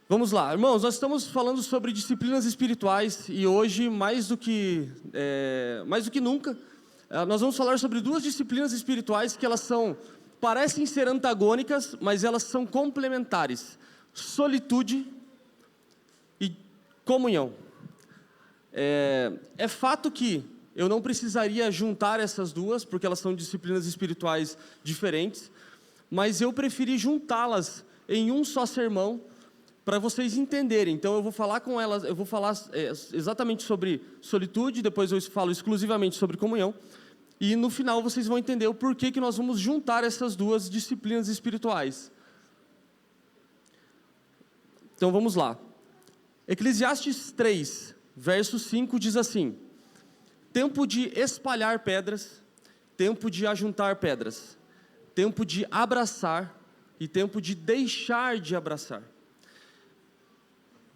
Vamos lá, irmãos, nós estamos falando sobre disciplinas espirituais e hoje, mais do que nunca, nós vamos falar sobre duas disciplinas espirituais que parecem ser antagônicas, mas elas são complementares: solitude e comunhão. É fato que eu não precisaria juntar essas duas, porque elas são disciplinas espirituais diferentes, mas eu preferi juntá-las em um só sermão, para vocês entenderem. Então eu vou falar com elas, eu vou falar exatamente sobre solitude, depois eu falo exclusivamente sobre comunhão, e no final vocês vão entender o porquê que nós vamos juntar essas duas disciplinas espirituais. Então vamos lá. Eclesiastes 3, verso 5 diz assim: tempo de espalhar pedras, tempo de ajuntar pedras, tempo de abraçar e tempo de deixar de abraçar.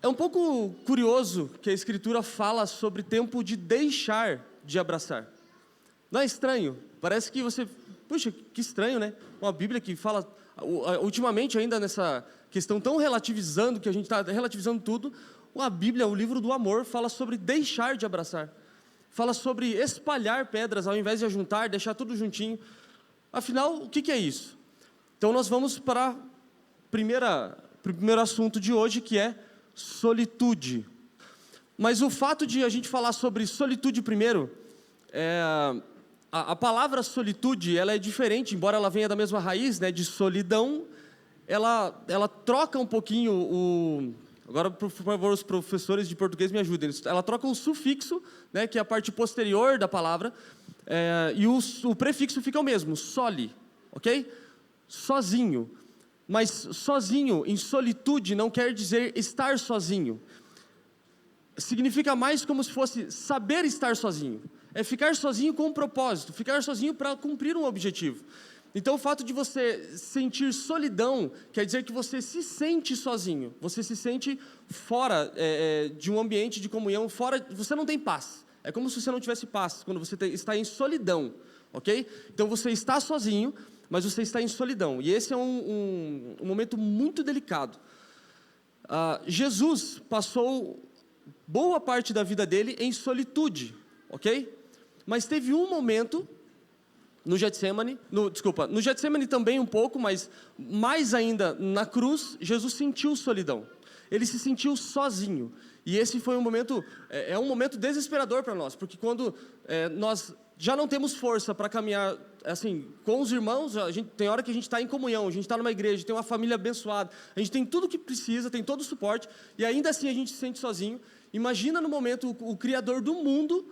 É um pouco curioso que a Escritura fala sobre tempo de deixar de abraçar. Não é estranho? Parece que você... Puxa, que estranho, né? Uma Bíblia que fala... Ultimamente, ainda nessa questão tão relativizando, que a gente está relativizando tudo, a Bíblia, o livro do amor, fala sobre deixar de abraçar. Fala sobre espalhar pedras, ao invés de ajuntar, deixar tudo juntinho. Afinal, o que é isso? Então, nós vamos para o primeiro assunto de hoje, que é solitude. Mas o fato de a gente falar sobre solitude primeiro, a palavra solitude, ela é diferente, embora ela venha da mesma raiz, né, de solidão, ela troca um pouquinho agora, por favor, os professores de português me ajudem. Ela troca o sufixo, né, que é a parte posterior da palavra, e o prefixo fica o mesmo, soli, ok? Sozinho. Mas sozinho, em solitude, não quer dizer estar sozinho. Significa mais como se fosse saber estar sozinho. É ficar sozinho com um propósito, ficar sozinho para cumprir um objetivo. Então, o fato de você sentir solidão, quer dizer que você se sente sozinho. Você se sente fora de um ambiente de comunhão, você não tem paz. É como se você não tivesse paz, quando você está em solidão, ok? Então, você está sozinho, mas você está em solidão, e esse é um momento muito delicado. Jesus passou boa parte da vida dele em solitude, ok? Mas teve um momento no Getsemane, no Getsemane também um pouco, mas mais ainda na cruz, Jesus sentiu solidão. Ele se sentiu sozinho, e esse foi um momento desesperador para nós, porque quando nós já não temos força para caminhar assim com os irmãos, tem hora que a gente está em comunhão, a gente está numa igreja, tem uma família abençoada, a gente tem tudo o que precisa, tem todo o suporte, e ainda assim a gente se sente sozinho. Imagina no momento o Criador do mundo,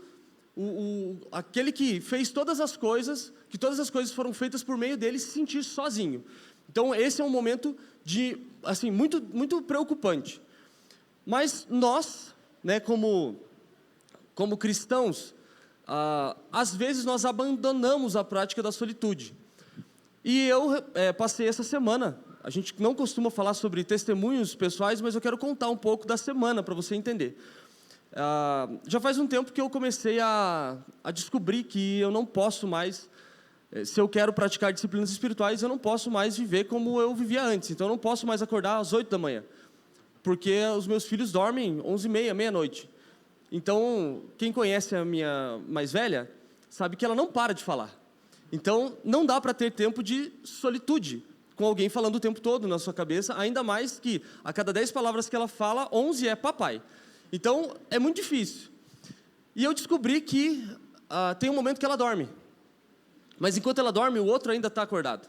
aquele que fez todas as coisas, que todas as coisas foram feitas por meio dele, se sentir sozinho. Então esse é um momento muito, muito preocupante. Mas nós, né, como cristãos, às vezes nós abandonamos a prática da solitude. E eu passei essa semana, a gente não costuma falar sobre testemunhos pessoais, mas eu quero contar um pouco da semana para você entender. Já faz um tempo que eu comecei a descobrir que eu não posso mais, se eu quero praticar disciplinas espirituais, eu não posso mais viver como eu vivia antes. Então eu não posso mais acordar às 8 da manhã, porque os meus filhos dormem 11h30, meia-noite. Então, quem conhece a minha mais velha, sabe que ela não para de falar. Então, não dá para ter tempo de solitude, com alguém falando o tempo todo na sua cabeça, ainda mais que a cada 10 palavras que ela fala, 11 é papai. Então, é muito difícil. E eu descobri que tem um momento que ela dorme. Mas enquanto ela dorme, o outro ainda está acordado.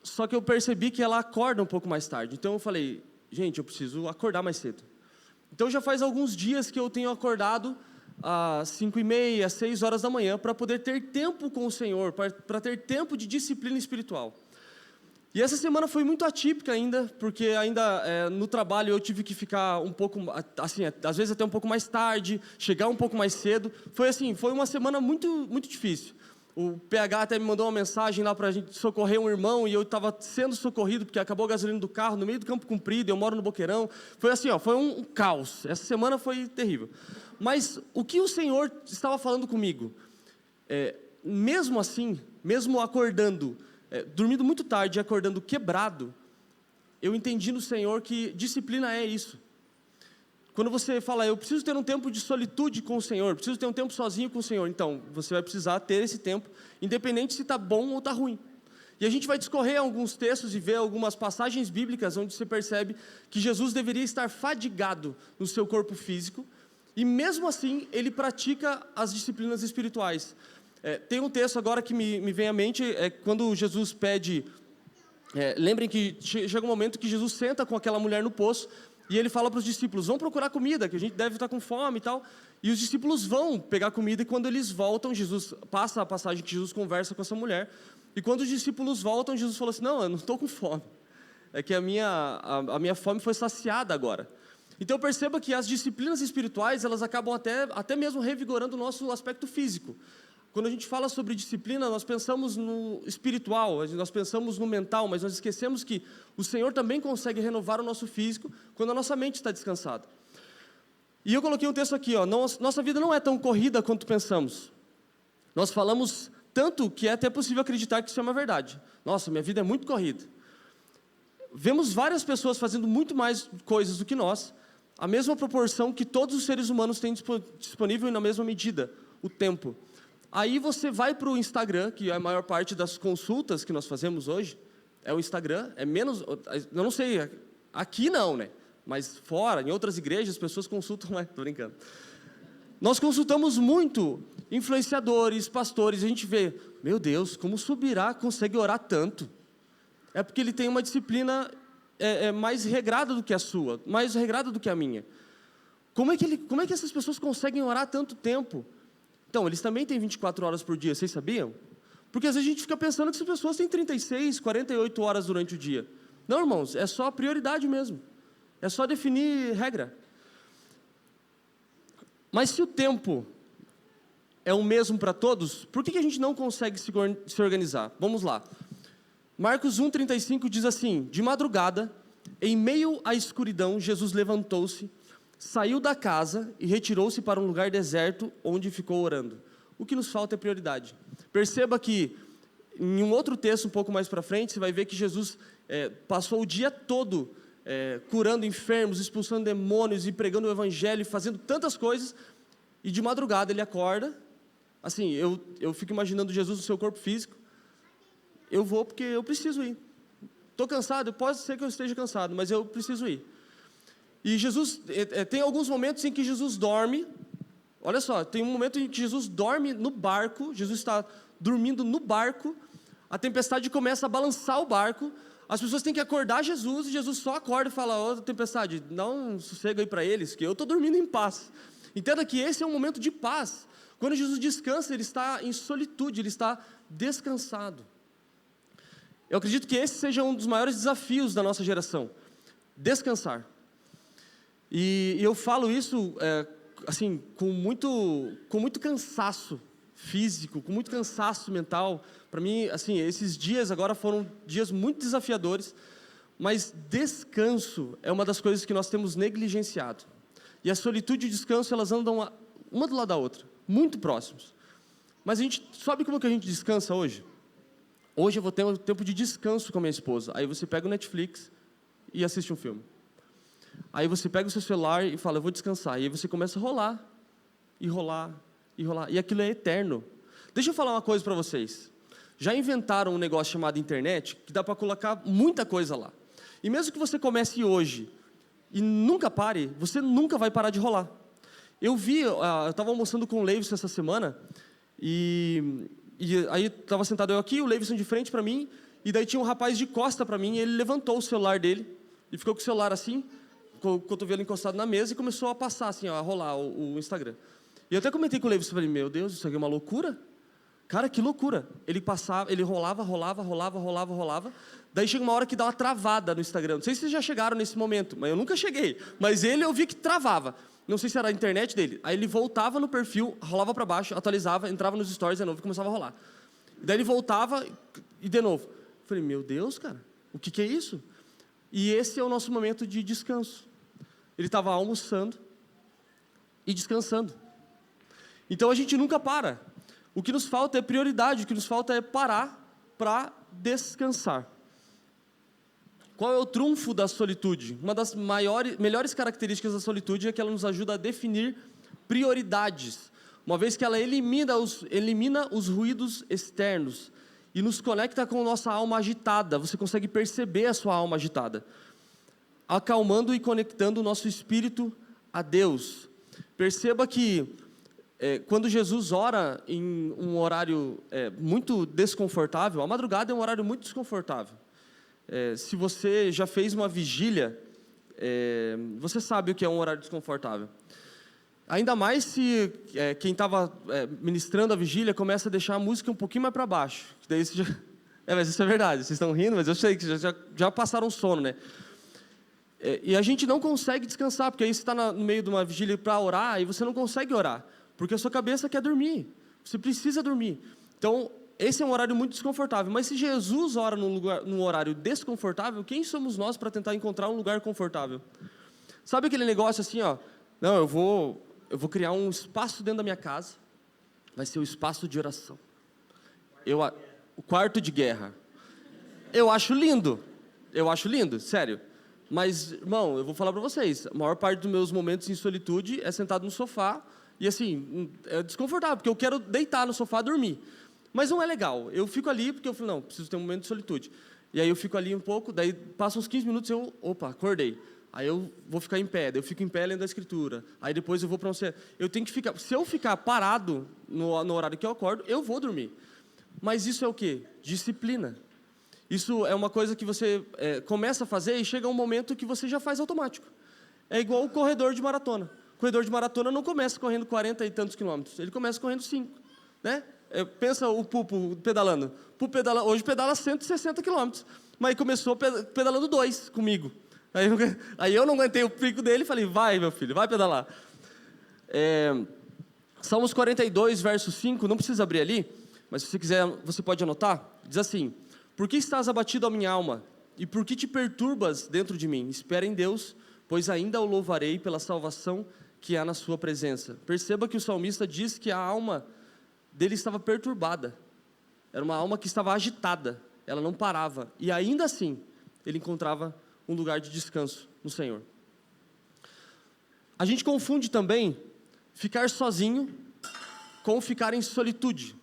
Só que eu percebi que ela acorda um pouco mais tarde. Então eu falei, gente, eu preciso acordar mais cedo. Então já faz alguns dias que eu tenho acordado às 5h30, 6 horas da manhã, para poder ter tempo com o Senhor, para ter tempo de disciplina espiritual. E essa semana foi muito atípica ainda, porque ainda no trabalho eu tive que ficar um pouco, assim, às vezes até um pouco mais tarde, chegar um pouco mais cedo. Foi uma semana muito, muito difícil. O PH até me mandou uma mensagem lá para a gente socorrer um irmão, e eu estava sendo socorrido, porque acabou a gasolina do carro no meio do Campo Comprido, eu moro no Boqueirão. Foi assim, foi um caos. Essa semana foi terrível. Mas o que o Senhor estava falando comigo, mesmo assim, mesmo acordando, dormindo muito tarde e acordando quebrado, eu entendi no Senhor que disciplina é isso. Quando você fala, eu preciso ter um tempo de solitude com o Senhor, preciso ter um tempo sozinho com o Senhor, então, você vai precisar ter esse tempo, independente se está bom ou está ruim. E a gente vai discorrer alguns textos e ver algumas passagens bíblicas onde você percebe que Jesus deveria estar fadigado no seu corpo físico, e mesmo assim, ele pratica as disciplinas espirituais. Tem um texto agora que me vem à mente, quando Jesus pede... lembrem que chega um momento que Jesus senta com aquela mulher no poço, e ele fala para os discípulos, vão procurar comida, que a gente deve estar com fome e tal. E os discípulos vão pegar comida, e quando eles voltam, Jesus passa a passagem que Jesus conversa com essa mulher. E quando os discípulos voltam, Jesus falou assim, não, eu não estou com fome. É que a minha fome foi saciada agora. Então perceba que as disciplinas espirituais, elas acabam até mesmo revigorando o nosso aspecto físico. Quando a gente fala sobre disciplina, nós pensamos no espiritual, nós pensamos no mental, mas nós esquecemos que o Senhor também consegue renovar o nosso físico quando a nossa mente está descansada. E eu coloquei um texto aqui, nossa vida não é tão corrida quanto pensamos. Nós falamos tanto que é até possível acreditar que isso é uma verdade. Nossa, minha vida é muito corrida. Vemos várias pessoas fazendo muito mais coisas do que nós, a mesma proporção que todos os seres humanos têm disponível e na mesma medida, o tempo. Aí você vai para o Instagram, que é a maior parte das consultas que nós fazemos hoje, é o Instagram, é menos, eu não sei, aqui não, né? Mas fora, em outras igrejas, as pessoas consultam, tô brincando. Nós consultamos muito influenciadores, pastores, a gente vê, meu Deus, como Subirá consegue orar tanto? É porque ele tem uma disciplina mais regrada do que a sua, mais regrada do que a minha. Como é que essas pessoas conseguem orar tanto tempo? Então, eles também têm 24 horas por dia, vocês sabiam? Porque às vezes a gente fica pensando que essas pessoas têm 36, 48 horas durante o dia. Não, irmãos, é só a prioridade mesmo. É só definir regra. Mas se o tempo é o mesmo para todos, por que a gente não consegue se organizar? Vamos lá. Marcos 1,35 diz assim, de madrugada, em meio à escuridão, Jesus levantou-se, saiu da casa e retirou-se para um lugar deserto, onde ficou orando. O que nos falta é prioridade. Perceba que, em um outro texto um pouco mais para frente, você vai ver que Jesus passou o dia todo curando enfermos, expulsando demônios e pregando o evangelho, fazendo tantas coisas, e de madrugada ele acorda, assim, eu fico imaginando Jesus no seu corpo físico, eu vou porque eu preciso ir. Estou cansado, pode ser que eu esteja cansado, mas eu preciso ir. E Jesus, tem alguns momentos em que Jesus dorme, olha só, tem um momento em que Jesus dorme no barco, Jesus está dormindo no barco, a tempestade começa a balançar o barco, as pessoas têm que acordar Jesus, e Jesus só acorda e fala, ô tempestade, dá um sossego aí para eles, que eu estou dormindo em paz. Entenda que esse é um momento de paz. Quando Jesus descansa, ele está em solitude, ele está descansado. Eu acredito que esse seja um dos maiores desafios da nossa geração, descansar. E eu falo isso assim, com muito cansaço físico, com muito cansaço mental. Para mim, assim, esses dias agora foram dias muito desafiadores, mas descanso é uma das coisas que nós temos negligenciado. E a solitude e o descanso, elas andam uma do lado da outra, muito próximos. Mas a gente sabe como que a gente descansa hoje? Hoje eu vou ter um tempo de descanso com a minha esposa. Aí você pega o Netflix e assiste um filme. Aí você pega o seu celular e fala, eu vou descansar. E aí você começa a rolar, e rolar, e rolar. E aquilo é eterno. Deixa eu falar uma coisa para vocês. Já inventaram um negócio chamado internet, que dá para colocar muita coisa lá. E mesmo que você comece hoje e nunca pare, você nunca vai parar de rolar. Eu estava almoçando com o Leivson essa semana, e aí estava sentado eu aqui, o Leivson de frente para mim, e daí tinha um rapaz de costa para mim, e ele levantou o celular dele, e ficou com o celular assim, com o cotovelo encostado na mesa, e começou a passar assim, a rolar o Instagram. E eu até comentei com o Leivson, falei, meu Deus, isso aqui é uma loucura? Cara, que loucura. Ele passava, ele rolava, daí chega uma hora que dá uma travada no Instagram. Não sei se vocês já chegaram nesse momento, mas eu nunca cheguei. Mas eu vi que travava. Não sei se era a internet dele. Aí ele voltava no perfil, rolava para baixo, atualizava, entrava nos stories de novo e começava a rolar. Daí ele voltava e de novo. Falei, meu Deus, cara, o que é isso? E esse é o nosso momento de descanso. Ele estava almoçando e descansando. Então a gente nunca para. O que nos falta é prioridade, o que nos falta é parar para descansar. Qual é o trunfo da solitude? Uma das melhores características da solitude é que ela nos ajuda a definir prioridades, uma vez que ela elimina os ruídos externos e nos conecta com a nossa alma agitada. Você consegue perceber a sua alma agitada, acalmando e conectando o nosso espírito a Deus. Perceba que quando Jesus ora em um horário muito desconfortável, a madrugada é um horário muito desconfortável. Se você já fez uma vigília, você sabe o que é um horário desconfortável. Ainda mais se quem estava ministrando a vigília começa a deixar a música um pouquinho mais para baixo. Daí você já... mas isso é verdade, vocês estão rindo, mas eu sei que já passaram sono, né? E a gente não consegue descansar, porque aí você está no meio de uma vigília para orar e você não consegue orar, porque a sua cabeça quer dormir, você precisa dormir. Então, esse é um horário muito desconfortável, mas se Jesus ora num horário desconfortável, quem somos nós para tentar encontrar um lugar confortável? Sabe aquele negócio assim, ó, não, eu vou criar um espaço dentro da minha casa, vai ser o espaço de oração, o quarto de guerra. Eu acho lindo, sério. Mas, irmão, eu vou falar para vocês, a maior parte dos meus momentos em solitude é sentado no sofá, e assim, é desconfortável, porque eu quero deitar no sofá e dormir. Mas não é legal, eu fico ali porque eu falo, não, preciso ter um momento de solitude. E aí eu fico ali um pouco, daí passam uns 15 minutos e opa, acordei. Aí eu vou ficar em pé, daí eu fico em pé lendo a Escritura. Aí depois eu vou para eu tenho que ficar, se eu ficar parado no horário que eu acordo, eu vou dormir. Mas isso é o quê? Disciplina. Isso é uma coisa que você começa a fazer e chega um momento que você já faz automático. É igual o corredor de maratona. O corredor de maratona não começa correndo 40 e tantos quilômetros, ele começa correndo 5, né? Pensa o Pupo pedalando. Pupo hoje pedala 160 quilômetros, mas começou pedalando 2 comigo. Aí eu não aguentei o pico dele e falei, vai meu filho, vai pedalar. Salmos 42, verso 5, não precisa abrir ali, mas se você quiser, você pode anotar. Diz assim: por que estás abatido, a minha alma? E por que te perturbas dentro de mim? Espera em Deus, pois ainda o louvarei pela salvação que há na sua presença. Perceba que o salmista diz que a alma dele estava perturbada. Era uma alma que estava agitada, ela não parava. E ainda assim, ele encontrava um lugar de descanso no Senhor. A gente confunde também ficar sozinho com ficar em solitude.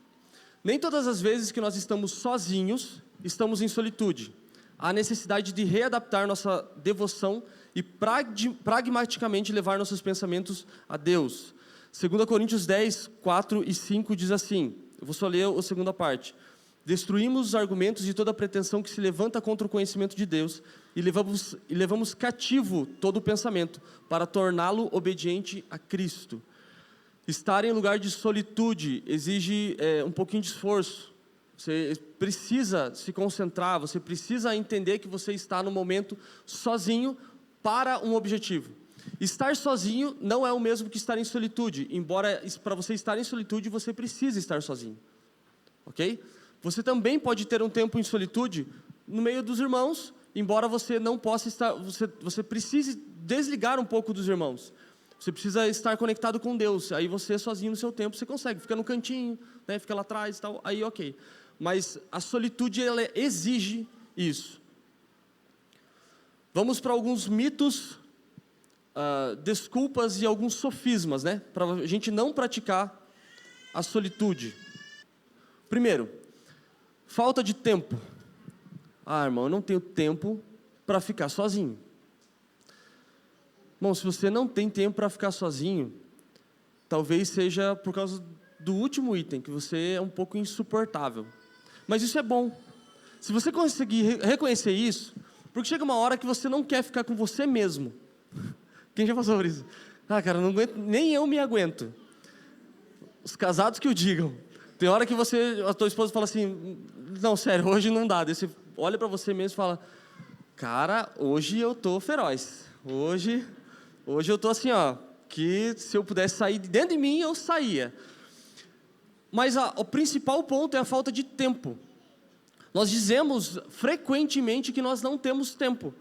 Nem todas as vezes que nós estamos sozinhos, estamos em solitude. Há necessidade de readaptar nossa devoção e pragmaticamente levar nossos pensamentos a Deus. 2 Coríntios 10, 4 e 5 diz assim, eu vou só ler a segunda parte. Destruímos os argumentos de toda pretensão que se levanta contra o conhecimento de Deus e levamos cativo todo o pensamento para torná-lo obediente a Cristo. Estar em lugar de solitude exige um pouquinho de esforço. Você precisa se concentrar, você precisa entender que você está no momento sozinho para um objetivo. Estar sozinho não é o mesmo que estar em solitude, embora para você estar em solitude você precisa estar sozinho, ok? Você também pode ter um tempo em solitude no meio dos irmãos, embora você não possa estar, você precise desligar um pouco dos irmãos. Você precisa estar conectado com Deus. Aí você sozinho no seu tempo você consegue, fica no cantinho, né, fica lá atrás e tal, aí ok. Mas a solitude ela exige isso. Vamos para alguns mitos, desculpas e alguns sofismas, né, para a gente não praticar a solitude. Primeiro, falta de tempo. Irmão, eu não tenho tempo para ficar sozinho. Bom, se você não tem tempo para ficar sozinho, talvez seja por causa do último item, que você é um pouco insuportável. Mas isso é bom. Se você conseguir reconhecer isso, porque chega uma hora que você não quer ficar com você mesmo. Quem já passou por isso? Cara, não aguento, nem eu me aguento. Os casados que o digam. Tem hora que a tua esposa fala assim, não, sério, hoje não dá. Daí você olha para você mesmo e fala, cara, hoje eu tô feroz. Hoje eu tô assim, ó, que se eu pudesse sair de dentro de mim, eu saía. Mas o principal ponto é a falta de tempo. Nós dizemos frequentemente que nós não temos tempo.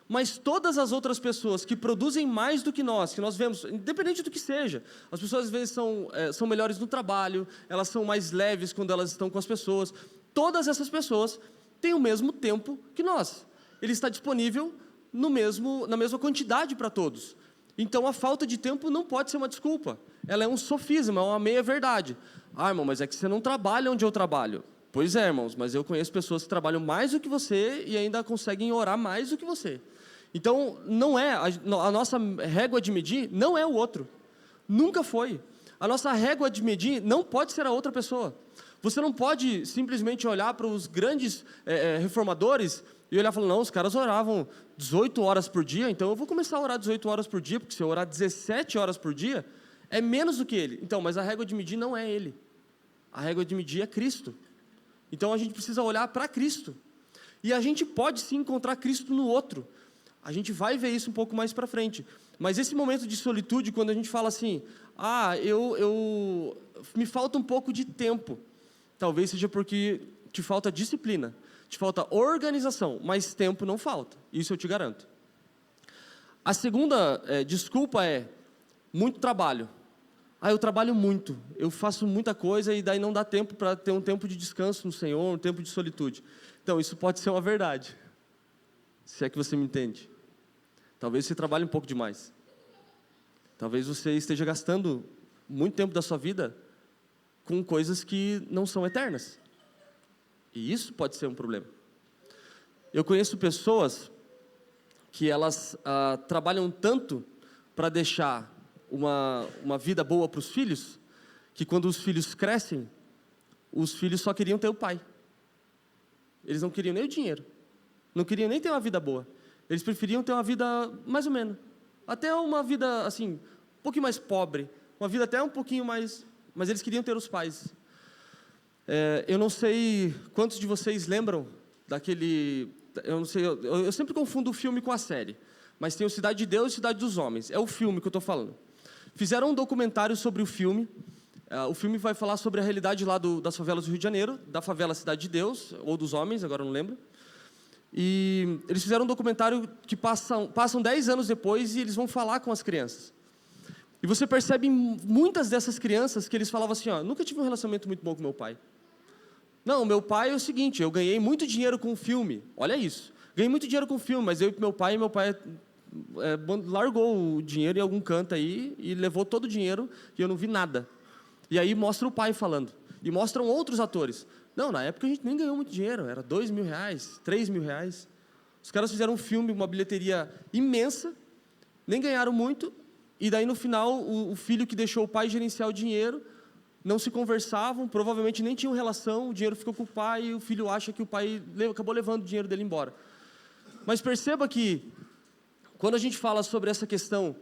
Mas todas as outras pessoas que produzem mais do que nós vemos, independente do que seja, as pessoas às vezes são melhores no trabalho, elas são mais leves quando elas estão com as pessoas. Todas essas pessoas têm o mesmo tempo que nós. ele está disponível na mesma quantidade para todos. Então, a falta de tempo não pode ser uma desculpa. Ela é um sofisma, é uma meia-verdade. Ah, irmão, mas é que você não trabalha onde eu trabalho. Pois é, irmãos, mas eu conheço pessoas que trabalham mais do que você e ainda conseguem orar mais do que você. Então, não é, a nossa régua de medir não é o outro. Nunca foi. A nossa régua de medir não pode ser a outra pessoa. Você não pode simplesmente olhar para os grandes reformadores e olhar e falar, não, os caras oravam 18 horas por dia, então eu vou começar a orar 18 horas por dia, porque se eu orar 17 horas por dia, é menos do que ele. Então, mas a régua de medir não é ele. A régua de medir é Cristo. Então, a gente precisa olhar para Cristo. E a gente pode sim encontrar Cristo no outro. A gente vai ver isso um pouco mais para frente. Mas esse momento de solitude, quando a gente fala assim, me falta um pouco de tempo. Talvez seja porque te falta disciplina, te falta organização, mas tempo não falta. Isso eu te garanto. A segunda desculpa é muito trabalho. Eu trabalho muito, eu faço muita coisa e daí não dá tempo para ter um tempo de descanso no Senhor, um tempo de solitude. Então, isso pode ser uma verdade, se é que você me entende. Talvez você trabalhe um pouco demais. Talvez você esteja gastando muito tempo da sua vida com coisas que não são eternas. E isso pode ser um problema. Eu conheço pessoas que elas trabalham tanto para deixar uma vida boa para os filhos, que quando os filhos crescem, os filhos só queriam ter o pai. Eles não queriam nem o dinheiro. Não queriam nem ter uma vida boa. Eles preferiam ter uma vida mais ou menos. Até uma vida, assim, um pouquinho mais pobre. Uma vida até um pouquinho mais... Mas eles queriam ter os pais. Eu não sei quantos de vocês lembram daquele... Eu não sei, eu sempre confundo o filme com a série. Mas tem o Cidade de Deus e Cidade dos Homens. É o filme que eu estou falando. Fizeram um documentário sobre o filme. O filme vai falar sobre a realidade lá das favelas do Rio de Janeiro, da favela Cidade de Deus, ou dos Homens, agora não lembro. E eles fizeram um documentário que passam 10 anos depois e eles vão falar com as crianças. E você percebe em muitas dessas crianças que eles falavam assim, nunca tive um relacionamento muito bom com meu pai. Não, meu pai é o seguinte, eu ganhei muito dinheiro com o filme. Olha isso. Ganhei muito dinheiro com o filme, mas eu e meu pai largou o dinheiro em algum canto aí e levou todo o dinheiro e eu não vi nada. E aí mostra o pai falando. E mostram outros atores. Não, na época a gente nem ganhou muito dinheiro, era R$2.000, R$3.000. Os caras fizeram um filme, uma bilheteria imensa, nem ganharam muito, e daí no final o filho que deixou o pai gerenciar o dinheiro, não se conversavam, provavelmente nem tinham relação, o dinheiro ficou com o pai e o filho acha que o pai acabou levando o dinheiro dele embora. Mas perceba que, quando a gente fala sobre essa questão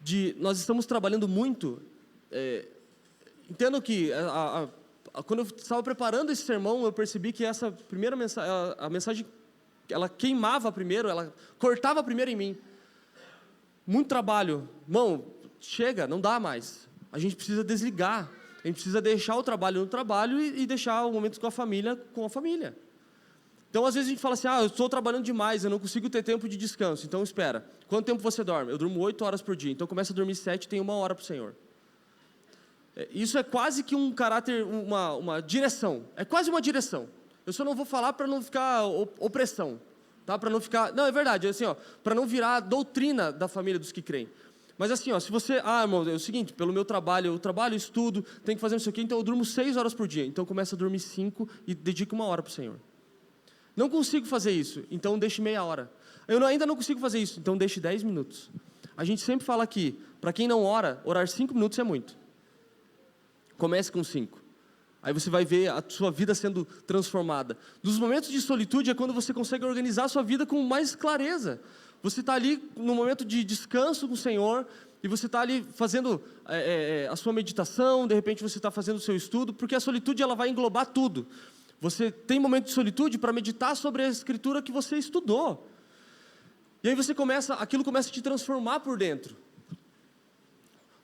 de nós estamos trabalhando muito, entendo que quando eu estava preparando esse sermão, eu percebi que essa primeira mensagem, a mensagem, ela queimava primeiro, ela cortava primeiro em mim. Muito trabalho. Irmão, chega, não dá mais. A gente precisa desligar. A gente precisa deixar o trabalho no trabalho e deixar o momento com a família. Então, às vezes a gente fala assim, eu estou trabalhando demais, eu não consigo ter tempo de descanso. Então, espera. Quanto tempo você dorme? Eu durmo 8 horas por dia. Então, começa a dormir 7 e tem 1 hora para o Senhor. Isso é quase que um caráter, uma direção. É quase uma direção. Eu só não vou falar para não ficar opressão. Tá? Para não ficar... Não, é verdade. Assim, para não virar a doutrina da família dos que creem. Mas assim, se você... irmão, é o seguinte, pelo meu trabalho, eu trabalho, estudo, tenho que fazer isso aqui, então eu durmo 6 horas por dia. Então, começa a dormir 5 e dedica 1 hora para o Senhor. Não consigo fazer isso, então deixe meia hora. Ainda não consigo fazer isso, então deixe 10 minutos. A gente sempre fala aqui, para quem não ora, orar 5 minutos é muito. Comece com 5. Aí você vai ver a sua vida sendo transformada. Nos momentos de solitude é quando você consegue organizar a sua vida com mais clareza. Você está ali no momento de descanso com o Senhor e você está ali fazendo a sua meditação, de repente você está fazendo o seu estudo, porque a solitude ela vai englobar tudo. Você tem momento de solitude para meditar sobre a escritura que você estudou. E aí aquilo começa a te transformar por dentro.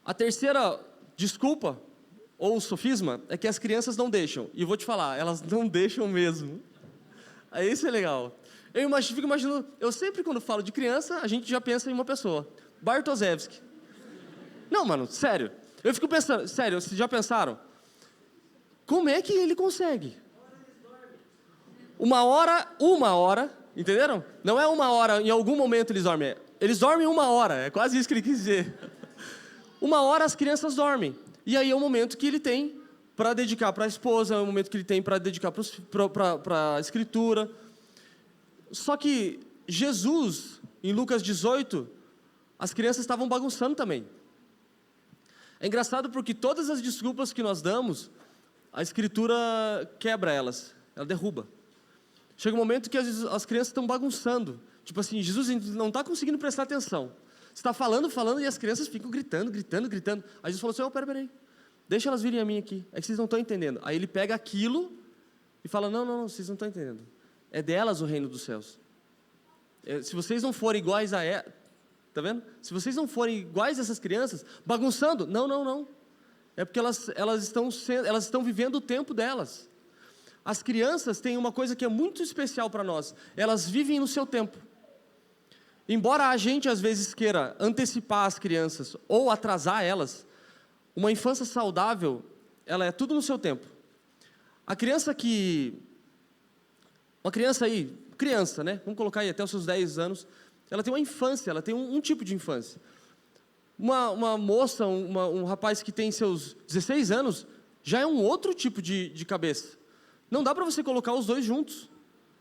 A terceira desculpa, ou sofisma, é que as crianças não deixam. E eu vou te falar, elas não deixam mesmo. Aí isso é legal. Eu fico imaginando, eu sempre quando falo de criança, a gente já pensa em uma pessoa. Bartoszewski. Não, mano, sério. Eu fico pensando, sério, vocês já pensaram? Como é que ele consegue? Uma hora, Entenderam? Não é 1 hora, em algum momento eles dormem. Eles dormem 1 hora, é quase isso que ele quis dizer. 1 hora as crianças dormem. E aí é o momento que ele tem para dedicar para a esposa, é o momento que ele tem para dedicar para a escritura. Só que Jesus, em Lucas 18, as crianças estavam bagunçando também. É engraçado porque todas as desculpas que nós damos, a escritura quebra elas, ela derruba. Chega um momento que as crianças estão bagunçando. Tipo assim, Jesus não está conseguindo prestar atenção. Você está falando e as crianças ficam gritando. Aí Jesus falou assim, peraí, deixa elas virem a mim aqui, é que vocês não estão entendendo. Aí ele pega aquilo e fala, não, vocês não estão entendendo. É delas o reino dos céus. Se vocês não forem iguais a ela, tá vendo? Se vocês não forem iguais a essas crianças, bagunçando, não. É porque elas estão vivendo o tempo delas. As crianças têm uma coisa que é muito especial para nós, elas vivem no seu tempo. Embora a gente às vezes queira antecipar as crianças ou atrasar elas, uma infância saudável, ela é tudo no seu tempo. Criança, né? Vamos colocar aí até os seus 10 anos, ela tem uma infância, ela tem um tipo de infância. Uma moça, um rapaz que tem seus 16 anos, já é um outro tipo de cabeça. Não dá para você colocar os dois juntos.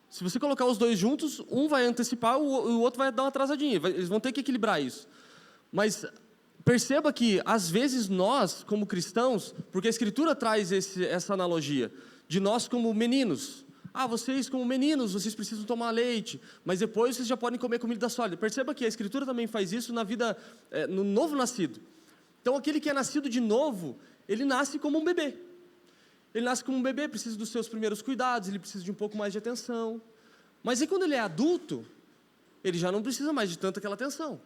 Se você colocar os dois juntos, um vai antecipar, o outro vai dar uma atrasadinha. Eles vão ter que equilibrar isso. Mas perceba que, às vezes, nós, como cristãos, porque a Escritura traz essa analogia, de nós como meninos. Vocês como meninos, vocês precisam tomar leite, mas depois vocês já podem comer comida sólida. Perceba que a Escritura também faz isso na vida, no novo nascido. Então, aquele que é nascido de novo, ele nasce como um bebê. Ele nasce como um bebê, precisa dos seus primeiros cuidados, ele precisa de um pouco mais de atenção. Mas aí quando ele é adulto, ele já não precisa mais de tanta aquela atenção.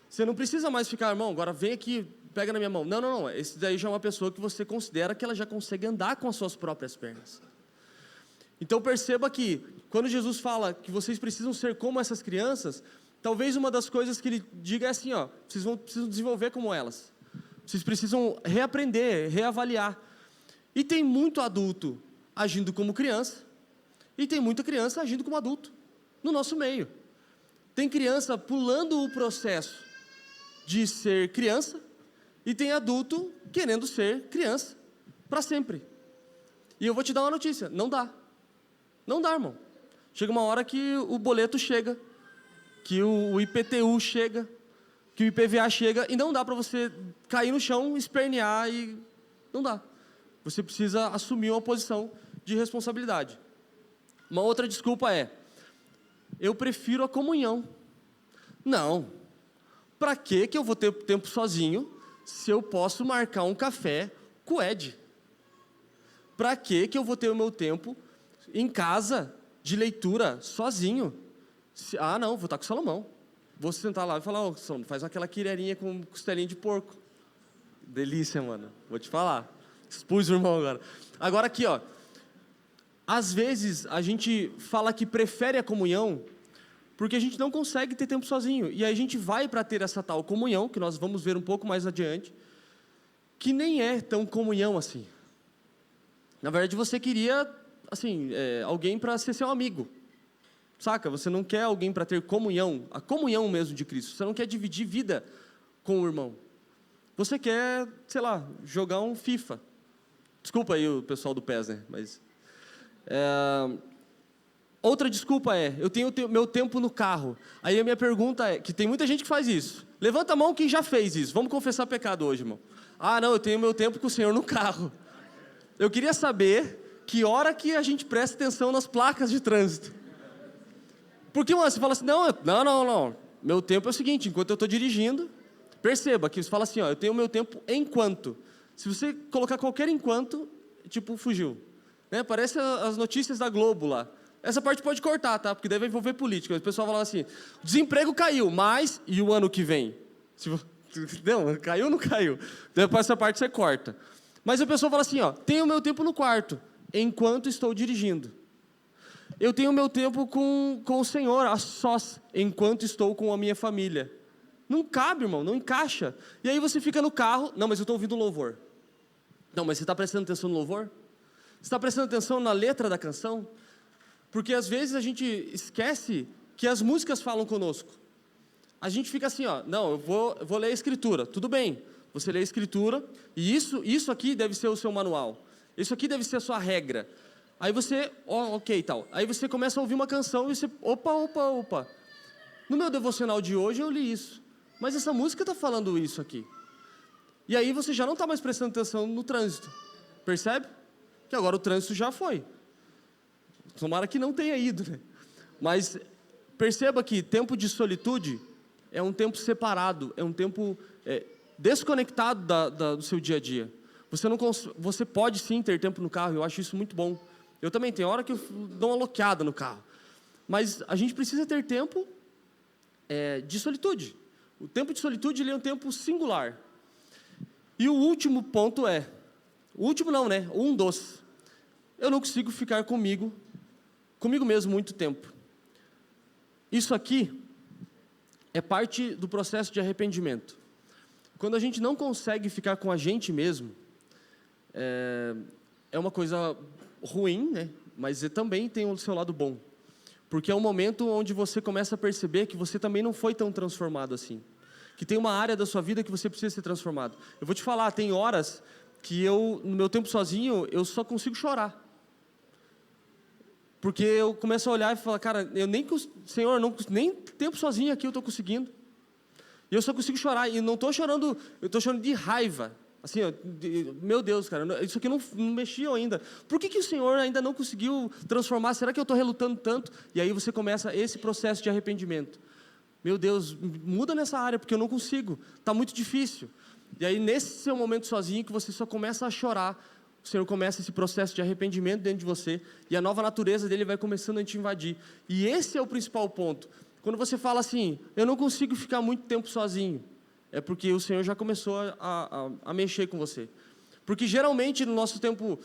Você não precisa mais ficar, irmão, agora vem aqui, pega na minha mão. Não. Esse daí já é uma pessoa que você considera que ela já consegue andar com as suas próprias pernas. Então perceba que, quando Jesus fala que vocês precisam ser como essas crianças, talvez uma das coisas que ele diga é assim, vocês precisam desenvolver como elas. Vocês precisam reaprender, reavaliar. E tem muito adulto agindo como criança, e tem muita criança agindo como adulto, no nosso meio. Tem criança pulando o processo de ser criança, e tem adulto querendo ser criança, para sempre. E eu vou te dar uma notícia, não dá, irmão. Chega uma hora que o boleto chega, que o IPTU chega, que o IPVA chega, e não dá para você cair no chão, espernear, e não dá. Você precisa assumir uma posição de responsabilidade. Uma outra desculpa é, eu prefiro a comunhão. Não. Para que eu vou ter tempo sozinho, se eu posso marcar um café com o Ed? Para que eu vou ter o meu tempo em casa, de leitura, sozinho? Não, vou estar com o Salomão. Vou sentar lá e falar, Salomão, faz aquela quireirinha com costelinha de porco. Delícia, mano. Vou te falar. Expus o irmão agora. Agora aqui, às vezes a gente fala que prefere a comunhão porque a gente não consegue ter tempo sozinho. E aí a gente vai para ter essa tal comunhão, que nós vamos ver um pouco mais adiante, que nem é tão comunhão assim. Na verdade, você queria, assim, alguém para ser seu amigo. Saca? Você não quer alguém para ter comunhão, a comunhão mesmo de Cristo. Você não quer dividir vida com o irmão. Você quer, sei lá, jogar um FIFA. Desculpa aí o pessoal do PES, né? Mas, outra desculpa eu tenho meu tempo no carro. Aí a minha pergunta é, que tem muita gente que faz isso. Levanta a mão quem já fez isso. Vamos confessar pecado hoje, irmão. Não, eu tenho meu tempo com o Senhor no carro. Eu queria saber que hora que a gente presta atenção nas placas de trânsito. Porque você fala assim, não. Meu tempo é o seguinte, enquanto eu estou dirigindo, perceba que você fala assim, eu tenho meu tempo enquanto. Se você colocar qualquer enquanto, tipo, fugiu. Né? Parece as notícias da Globo lá. Essa parte pode cortar, tá? Porque deve envolver política. O pessoal fala assim, o desemprego caiu, mas e o ano que vem? Não, caiu ou não caiu? Depois essa parte você corta. Mas a pessoa fala assim, tenho meu tempo no quarto, enquanto estou dirigindo. Eu tenho meu tempo com o Senhor, a sós, enquanto estou com a minha família. Não cabe, irmão, não encaixa. E aí você fica no carro, não, mas eu estou ouvindo um louvor. Não, mas você está prestando atenção no louvor? Você está prestando atenção na letra da canção? Porque às vezes a gente esquece que as músicas falam conosco. A gente fica assim, ó, não, eu vou ler a Escritura. Tudo bem, você lê a Escritura, e isso aqui deve ser o seu manual. Isso aqui deve ser a sua regra. Aí você, ok, tal. Aí você começa a ouvir uma canção e você, opa. No meu devocional de hoje eu li isso. Mas essa música está falando isso aqui. E aí você já não está mais prestando atenção no trânsito. Percebe? Que agora o trânsito já foi. Tomara que não tenha ido, né? Mas perceba que tempo de solitude é um tempo separado, é um tempo desconectado do seu dia a dia. Você pode sim ter tempo no carro, eu acho isso muito bom. Eu também tenho hora que eu dou uma loqueada no carro. Mas a gente precisa ter tempo de solitude. O tempo de solitude ele é um tempo singular. E o último ponto o último não, né? Um dos. Eu não consigo ficar comigo mesmo muito tempo. Isso aqui é parte do processo de arrependimento. Quando a gente não consegue ficar com a gente mesmo, é uma coisa ruim, né? Mas também tem o seu lado bom. Porque é um momento onde você começa a perceber que você também não foi tão transformado assim. Que tem uma área da sua vida que você precisa ser transformado. Eu vou te falar, tem horas que no meu tempo sozinho, eu só consigo chorar. Porque eu começo a olhar e falar, cara, Senhor, nem tempo sozinho aqui eu estou conseguindo. E eu só consigo chorar. E não estou chorando, eu estou chorando de raiva. Assim, meu Deus, cara, isso aqui não mexeu ainda. Por que o Senhor ainda não conseguiu transformar? Será que eu estou relutando tanto? E aí você começa esse processo de arrependimento. Meu Deus, muda nessa área, porque eu não consigo. Está muito difícil. E aí, nesse seu momento sozinho, que você só começa a chorar, o Senhor começa esse processo de arrependimento dentro de você, e a nova natureza dele vai começando a te invadir. E esse é o principal ponto. Quando você fala assim, eu não consigo ficar muito tempo sozinho, é porque o Senhor já começou a mexer com você. Porque geralmente no nosso tempo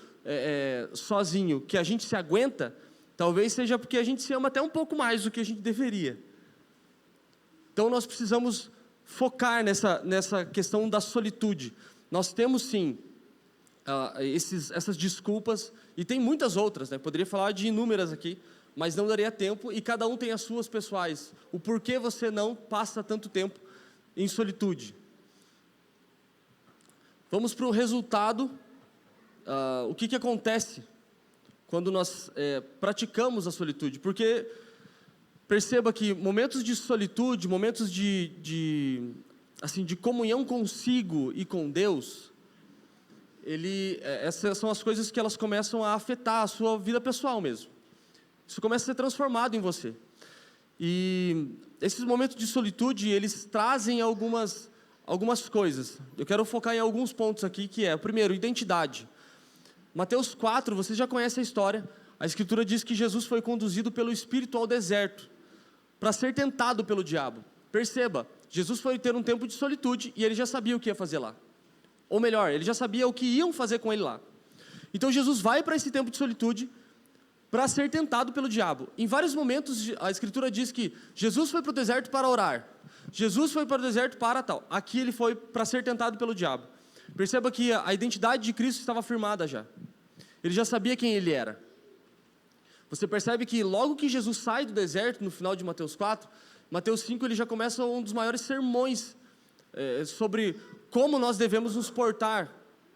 sozinho, que a gente se aguenta, talvez seja porque a gente se ama até um pouco mais do que a gente deveria. Então nós precisamos focar nessa questão da solitude. Nós temos sim essas desculpas, e tem muitas outras, né? Poderia falar de inúmeras aqui, mas não daria tempo, e cada um tem as suas pessoais. O porquê você não passa tanto tempo em solitude. Vamos para o resultado. O que acontece quando nós praticamos a solitude? Porque perceba que momentos de solitude, momentos de comunhão consigo e com Deus, essas são as coisas que elas começam a afetar a sua vida pessoal mesmo. Isso começa a ser transformado em você. E esses momentos de solitude, eles trazem algumas coisas. Eu quero focar em alguns pontos aqui, que é, primeiro, identidade. Mateus 4, você já conhece a história. A Escritura diz que Jesus foi conduzido pelo Espírito ao deserto, para ser tentado pelo diabo. Perceba, Jesus foi ter um tempo de solitude, e ele já sabia o que ia fazer lá. Ou melhor, ele já sabia o que iam fazer com ele lá. Então Jesus vai para esse tempo de solitude, para ser tentado pelo diabo. Em vários momentos, a Escritura diz que Jesus foi para o deserto para orar. Jesus foi para o deserto para tal. Aqui ele foi para ser tentado pelo diabo. Perceba que a identidade de Cristo estava firmada já. Ele já sabia quem ele era. Você percebe que logo que Jesus sai do deserto, no final de Mateus 4, Mateus 5 ele já começa um dos maiores sermões sobre como nós devemos nos portar,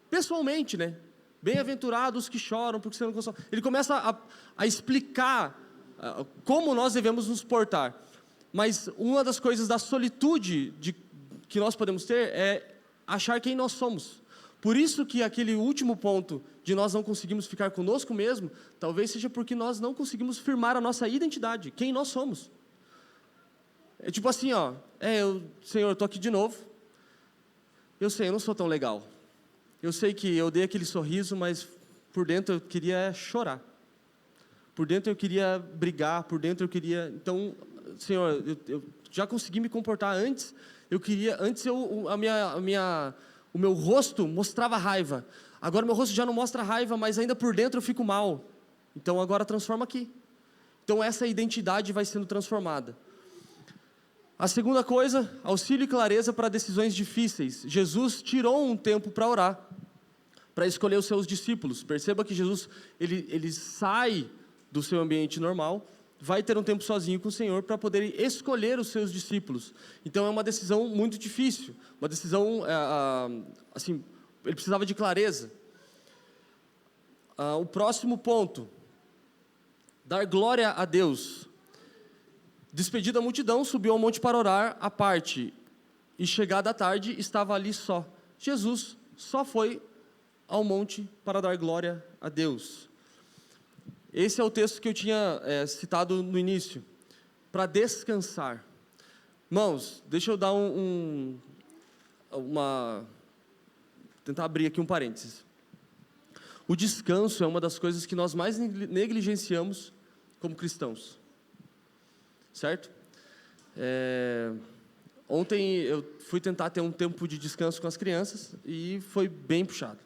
pessoalmente, né? Bem-aventurados que choram, porque você não consola. Ele começa a explicar como nós devemos nos portar. Mas uma das coisas da solitude que nós podemos ter é achar quem nós somos. Por isso que aquele último ponto de nós não conseguimos ficar conosco mesmo, talvez seja porque nós não conseguimos firmar a nossa identidade, quem nós somos. É tipo assim, Senhor, eu estou aqui de novo. Eu sei, eu não sou tão legal. Eu sei que eu dei aquele sorriso, mas por dentro eu queria chorar. Por dentro eu queria brigar, por dentro eu queria... Então, Senhor, eu já consegui me comportar antes. O meu rosto mostrava raiva. Agora meu rosto já não mostra raiva, mas ainda por dentro eu fico mal. Então agora transforma aqui. Então essa identidade vai sendo transformada. A segunda coisa, auxílio e clareza para decisões difíceis. Jesus tirou um tempo para orar, para escolher os seus discípulos. Perceba que Jesus, ele sai do seu ambiente normal, vai ter um tempo sozinho com o Senhor para poder escolher os seus discípulos. Então é uma decisão muito difícil, uma decisão, assim, ele precisava de clareza. O próximo ponto, dar glória a Deus. Despedida a multidão, subiu ao monte para orar à parte, e chegada a tarde, estava ali só. Jesus só foi ao monte para dar glória a Deus. Esse é o texto que eu tinha citado no início, para descansar. Irmãos, deixa eu dar tentar abrir aqui um parênteses. O descanso é uma das coisas que nós mais negligenciamos como cristãos. Certo? Ontem eu fui tentar ter um tempo de descanso com as crianças e foi bem puxado.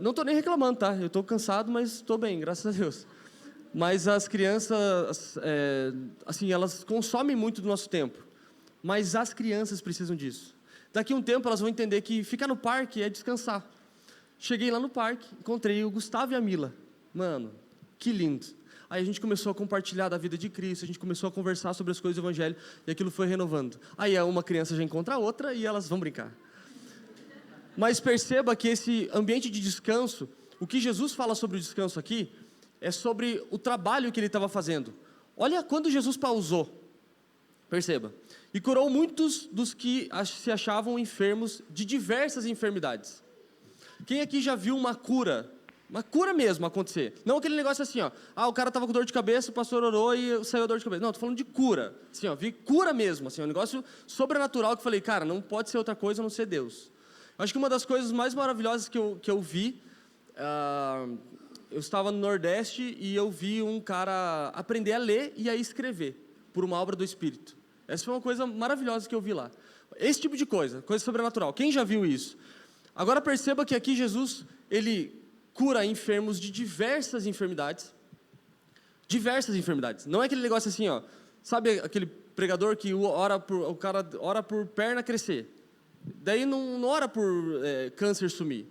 Não estou nem reclamando, tá? Eu estou cansado, mas estou bem, graças a Deus. Mas as crianças, assim, elas consomem muito do nosso tempo. Mas as crianças precisam disso. Daqui a um tempo elas vão entender que ficar no parque é descansar. Cheguei lá no parque, encontrei o Gustavo e a Mila. Mano, que lindo. Aí a gente começou a compartilhar da vida de Cristo, a gente começou a conversar sobre as coisas do Evangelho, e aquilo foi renovando. Aí uma criança já encontra a outra e elas vão brincar. Mas perceba que esse ambiente de descanso, o que Jesus fala sobre o descanso aqui, é sobre o trabalho que ele estava fazendo. Olha quando Jesus pausou, perceba, e curou muitos dos que se achavam enfermos de diversas enfermidades. Quem aqui já viu uma cura mesmo acontecer? Não aquele negócio assim, ó, o cara estava com dor de cabeça, o pastor orou e saiu a dor de cabeça. Não, estou falando de cura, assim, ó, vi cura mesmo, assim, um negócio sobrenatural que eu falei, cara, não pode ser outra coisa a não ser Deus. Acho que uma das coisas mais maravilhosas que eu vi, eu estava no Nordeste e eu vi um cara aprender a ler e a escrever por uma obra do Espírito. Essa foi uma coisa maravilhosa que eu vi lá. Esse tipo de coisa sobrenatural. Quem já viu isso? Agora perceba que aqui Jesus, ele cura enfermos de diversas enfermidades. Diversas enfermidades. Não é aquele negócio assim, ó. Sabe aquele pregador que o cara ora por perna crescer? Daí não ora por câncer sumir.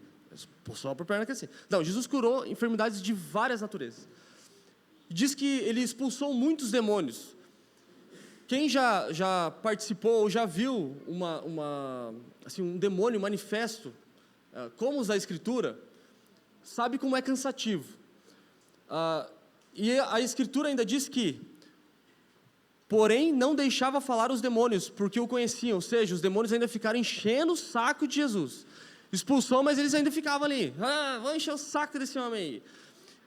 Só por perna crescer. Não, Jesus curou enfermidades de várias naturezas. Diz que ele expulsou muitos demônios. Quem já participou ou já viu um demônio manifesto, como usar a Escritura, sabe como é cansativo. E a Escritura ainda diz que, porém, não deixava falar os demônios, porque o conheciam, ou seja, os demônios ainda ficaram enchendo o saco de Jesus. Expulsou, mas eles ainda ficavam ali, vão encher o saco desse homem aí.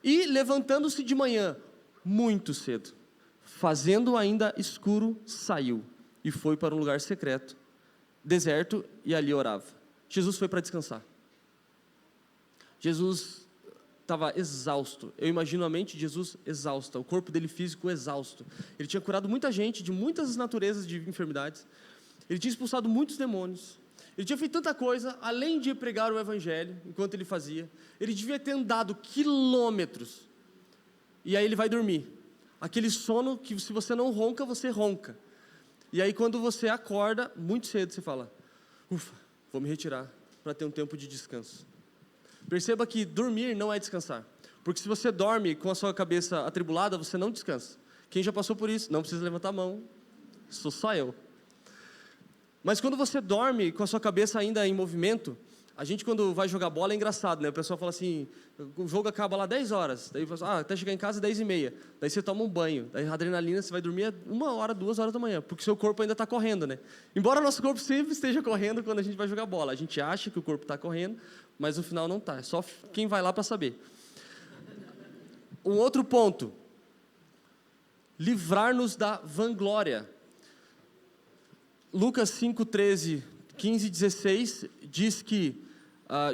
E levantando-se de manhã, muito cedo, fazendo ainda escuro, saiu, e foi para um lugar secreto, deserto, e ali orava. Jesus foi para descansar. Jesus estava exausto. Eu imagino a mente de Jesus exausta, o corpo dele físico exausto. Ele tinha curado muita gente de muitas naturezas de enfermidades. Ele tinha expulsado muitos demônios. Ele tinha feito tanta coisa, além de pregar o Evangelho, enquanto ele fazia. Ele devia ter andado quilômetros. E aí ele vai dormir. Aquele sono que se você não ronca, você ronca. E aí quando você acorda, muito cedo, você fala, ufa, vou me retirar para ter um tempo de descanso. Perceba que dormir não é descansar. Porque se você dorme com a sua cabeça atribulada, você não descansa. Quem já passou por isso? Não precisa levantar a mão. Sou só eu. Mas quando você dorme com a sua cabeça ainda em movimento, a gente quando vai jogar bola é engraçado, né? O pessoal fala assim, o jogo acaba lá 10 horas. Daí você fala, até chegar em casa 10h30. Daí você toma um banho. Daí a adrenalina, você vai dormir 1 hora, 2 horas da manhã. Porque seu corpo ainda está correndo, né? Embora o nosso corpo sempre esteja correndo quando a gente vai jogar bola. A gente acha que o corpo está correndo, mas no final não está. É só quem vai lá para saber. Um outro ponto. Livrar-nos da vanglória. Lucas 5:13, 15 e 16 diz que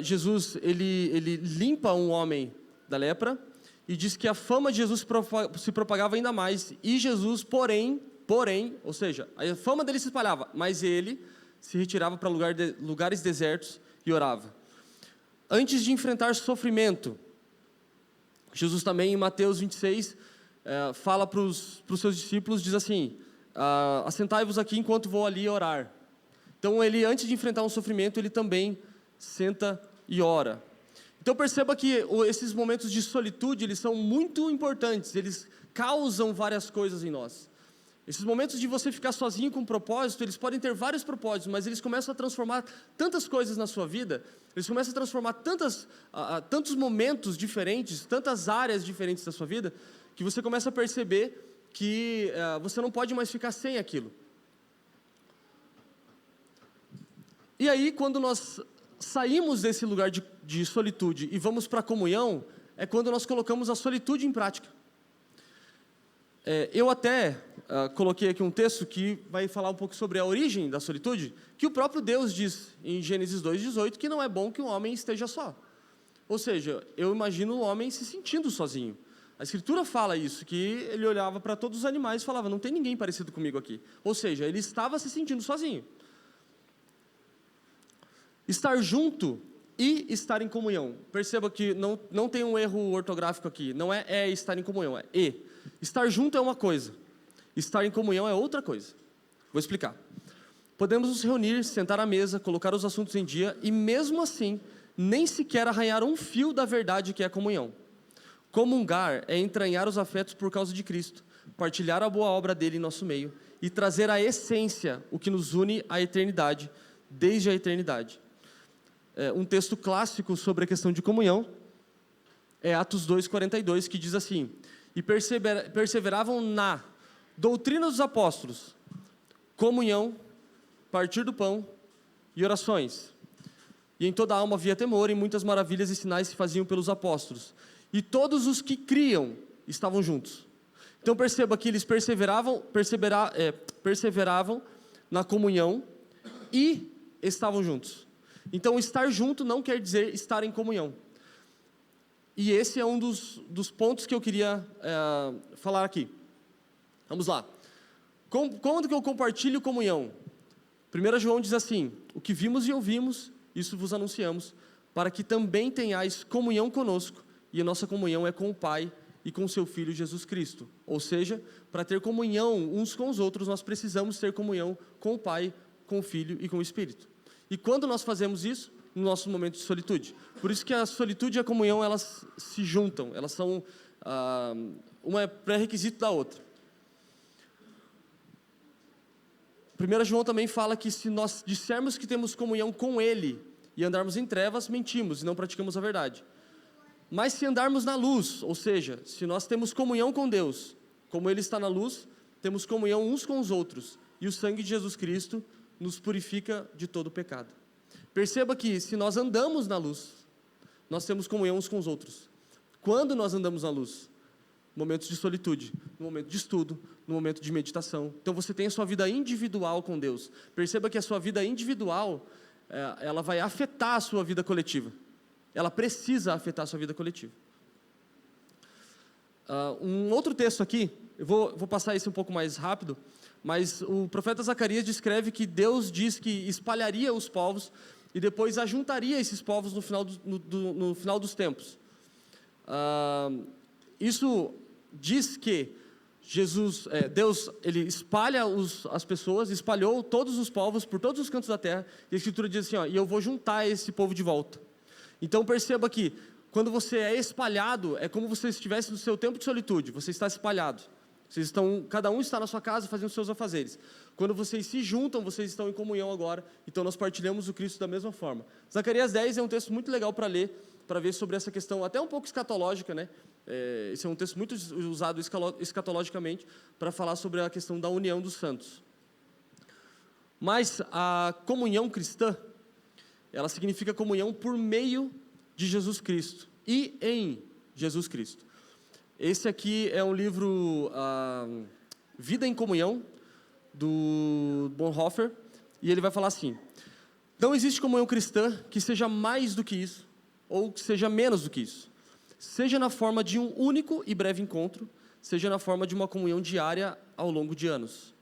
Jesus ele limpa um homem da lepra e diz que a fama de Jesus se propagava ainda mais e Jesus, porém, ou seja, a fama dele se espalhava, mas ele se retirava para lugares desertos e orava. Antes de enfrentar sofrimento, Jesus também em Mateus 26 fala para os seus discípulos, diz assim, assentai-vos aqui enquanto vou ali orar. Então ele, antes de enfrentar um sofrimento, ele também senta e ora. Então perceba que esses momentos de solitude, eles são muito importantes, eles causam várias coisas em nós. Esses momentos de você ficar sozinho com um propósito, eles podem ter vários propósitos, mas eles começam a transformar tantas coisas na sua vida, eles começam a transformar tantos momentos diferentes, tantas áreas diferentes da sua vida, que você começa a perceber que você não pode mais ficar sem aquilo. E aí, quando nós saímos desse lugar de solitude e vamos para a comunhão, é quando nós colocamos a solitude em prática. Eu até coloquei aqui um texto que vai falar um pouco sobre a origem da solitude, que o próprio Deus diz em Gênesis 2:18 que não é bom que um homem esteja só. Ou seja, eu imagino o homem se sentindo sozinho. A Escritura fala isso, que ele olhava para todos os animais e falava, não tem ninguém parecido comigo aqui. Ou seja, ele estava se sentindo sozinho. Estar junto e estar em comunhão. Perceba que não tem um erro ortográfico aqui. Não é estar em comunhão, é e. Estar junto é uma coisa. Estar em comunhão é outra coisa. Vou explicar. Podemos nos reunir, sentar à mesa, colocar os assuntos em dia e mesmo assim, nem sequer arranhar um fio da verdade que é a comunhão. Comungar é entranhar os afetos por causa de Cristo, partilhar a boa obra dele em nosso meio e trazer a essência, o que nos une à eternidade, desde a eternidade. Um texto clássico sobre a questão de comunhão é Atos 2:42, que diz assim: e perseveravam na doutrina dos apóstolos, comunhão, partir do pão e orações. E em toda a alma havia temor, e muitas maravilhas e sinais se faziam pelos apóstolos. E todos os que criam estavam juntos. Então perceba que eles perseveravam na comunhão e estavam juntos. Então estar junto não quer dizer estar em comunhão. E esse é um dos pontos que eu queria falar aqui. Vamos lá. Quando que eu compartilho comunhão? 1 João diz assim: o que vimos e ouvimos, isso vos anunciamos, para que também tenhais comunhão conosco, e a nossa comunhão é com o Pai e com o seu Filho Jesus Cristo. Ou seja, para ter comunhão uns com os outros, nós precisamos ter comunhão com o Pai, com o Filho e com o Espírito. E quando nós fazemos isso? No nosso momento de solitude. Por isso que a solitude e a comunhão, elas se juntam, elas são, uma é pré-requisito da outra. 1 João também fala que se nós dissermos que temos comunhão com Ele e andarmos em trevas, mentimos e não praticamos a verdade. Mas se andarmos na luz, ou seja, se nós temos comunhão com Deus, como Ele está na luz, temos comunhão uns com os outros, e o sangue de Jesus Cristo nos purifica de todo pecado. Perceba que se nós andamos na luz, nós temos comunhão uns com os outros. Quando nós andamos na luz? Momentos de solitude, no momento de estudo, no momento de meditação. Então você tem a sua vida individual com Deus. Perceba que a sua vida individual, ela vai afetar a sua vida coletiva. Ela precisa afetar a sua vida coletiva. Um outro texto aqui, eu vou passar esse um pouco mais rápido, mas o profeta Zacarias descreve que Deus diz que espalharia os povos e depois ajuntaria esses povos no final dos tempos. Isso diz que Deus, ele espalha as pessoas, espalhou todos os povos por todos os cantos da terra, e a Escritura diz assim, e eu vou juntar esse povo de volta. Então perceba que quando você é espalhado, é como se você estivesse no seu tempo de solitude, você está espalhado. Cada um está na sua casa fazendo os seus afazeres. Quando vocês se juntam, vocês estão em comunhão agora, então nós partilhamos o Cristo da mesma forma. Zacarias 10 é um texto muito legal para ler, para ver sobre essa questão, até um pouco escatológica, né? Esse é um texto muito usado escatologicamente para falar sobre a questão da união dos santos. Mas a comunhão cristã, ela significa comunhão por meio de Jesus Cristo e em Jesus Cristo. Esse aqui é um livro, Vida em Comunhão, do Bonhoeffer, e ele vai falar assim: não existe comunhão cristã que seja mais do que isso, ou que seja menos do que isso. Seja na forma de um único e breve encontro, seja na forma de uma comunhão diária ao longo de anos.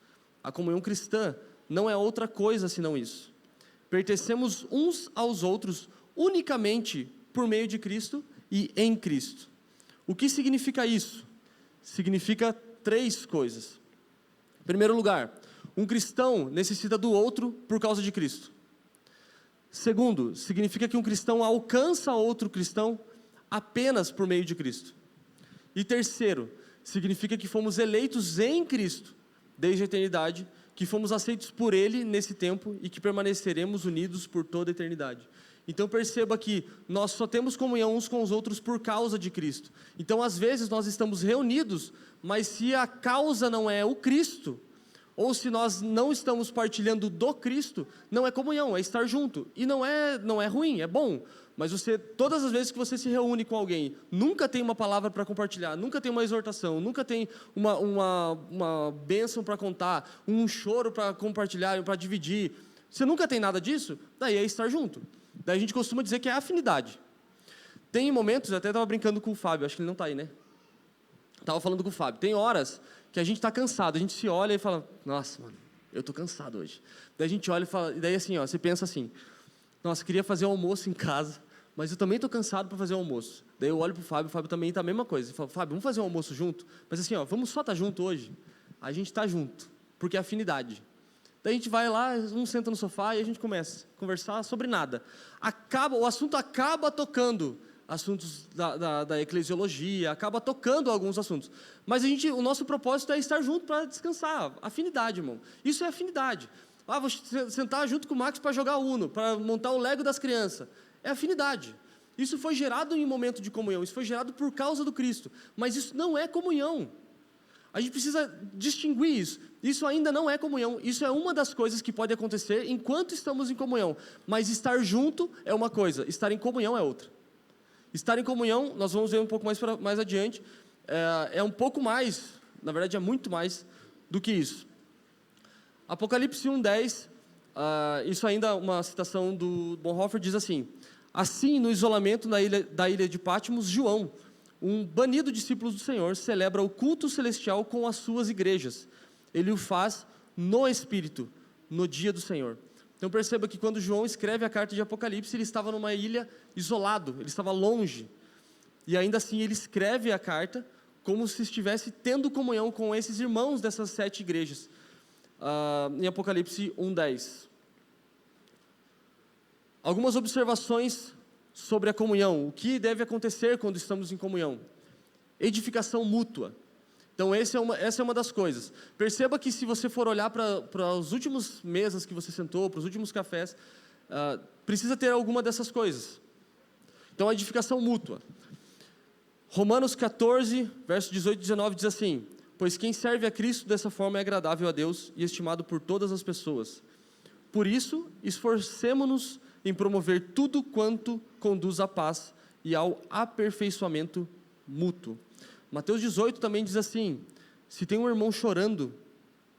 A comunhão cristã não é outra coisa senão isso. Pertencemos uns aos outros unicamente por meio de Cristo e em Cristo. O que significa isso? Significa 3 coisas. Em primeiro lugar, um cristão necessita do outro por causa de Cristo. Segundo, significa que um cristão alcança outro cristão apenas por meio de Cristo. E terceiro, significa que fomos eleitos em Cristo desde a eternidade, que fomos aceitos por Ele nesse tempo e que permaneceremos unidos por toda a eternidade. Então perceba que nós só temos comunhão uns com os outros por causa de Cristo. Então às vezes nós estamos reunidos, mas se a causa não é o Cristo, ou se nós não estamos partilhando do Cristo, não é comunhão, é estar junto. E não é ruim, é bom. Mas todas as vezes que você se reúne com alguém, nunca tem uma palavra para compartilhar, nunca tem uma exortação, nunca tem uma bênção para contar, um choro para compartilhar, para dividir. Você nunca tem nada disso, daí é estar junto. Daí a gente costuma dizer que é afinidade. Tem momentos, eu até estava brincando com o Fábio, acho que ele não está aí, né? Estava falando com o Fábio. Tem horas que a gente está cansado, a gente se olha e fala, nossa, mano, eu estou cansado hoje. Daí a gente olha e fala, e daí assim, você pensa assim, nossa, queria fazer um almoço em casa, mas eu também estou cansado para fazer o almoço. Daí eu olho para o Fábio também está a mesma coisa. Eu falo, Fábio, vamos fazer um almoço junto? Mas assim, vamos só estar junto hoje? A gente está junto, porque é afinidade. Daí a gente vai lá, um senta no sofá e a gente começa a conversar sobre nada. O assunto acaba tocando assuntos da eclesiologia, acaba tocando alguns assuntos. Mas o nosso propósito é estar junto para descansar. Afinidade, irmão. Isso é afinidade. Vou sentar junto com o Max para jogar Uno, para montar o Lego das crianças. É afinidade. Isso foi gerado em um momento de comunhão, isso foi gerado por causa do Cristo. Mas isso não é comunhão. A gente precisa distinguir isso. Isso ainda não é comunhão. Isso é uma das coisas que pode acontecer enquanto estamos em comunhão. Mas estar junto é uma coisa, estar em comunhão é outra. Estar em comunhão, nós vamos ver um pouco mais adiante, é um pouco mais, na verdade é muito mais do que isso. Apocalipse 1:10, isso ainda é uma citação do Bonhoeffer, diz assim, assim no isolamento da ilha de Patmos, João, um banido discípulo do Senhor, celebra o culto celestial com as suas igrejas. Ele o faz no Espírito, no dia do Senhor. Então perceba que quando João escreve a carta de Apocalipse, ele estava numa ilha isolado, ele estava longe. E ainda assim ele escreve a carta como se estivesse tendo comunhão com esses irmãos dessas 7 igrejas. Em Apocalipse 1:10. Algumas observações sobre a comunhão. O que deve acontecer quando estamos em comunhão? Edificação mútua. Então essa é uma das coisas. Perceba que se você for olhar para as últimas mesas que você sentou, para os últimos cafés, precisa ter alguma dessas coisas. Então a edificação mútua. Romanos 14, versos 18 e 19 diz assim, pois quem serve a Cristo dessa forma é agradável a Deus e estimado por todas as pessoas. Por isso, esforcemo-nos em promover tudo quanto conduz à paz e ao aperfeiçoamento mútuo. Mateus 18 também diz assim, se tem um irmão chorando,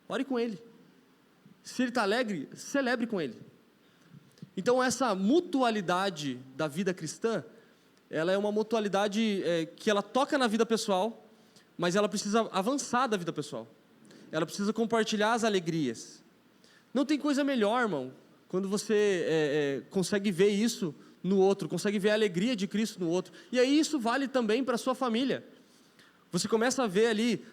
ore com ele. Se ele está alegre, celebre com ele. Então essa mutualidade da vida cristã, ela é uma mutualidade que ela toca na vida pessoal, mas ela precisa avançar da vida pessoal. Ela precisa compartilhar as alegrias. Não tem coisa melhor, irmão, quando você consegue ver isso no outro, consegue ver a alegria de Cristo no outro. E aí isso vale também para a sua família. Você começa a ver ali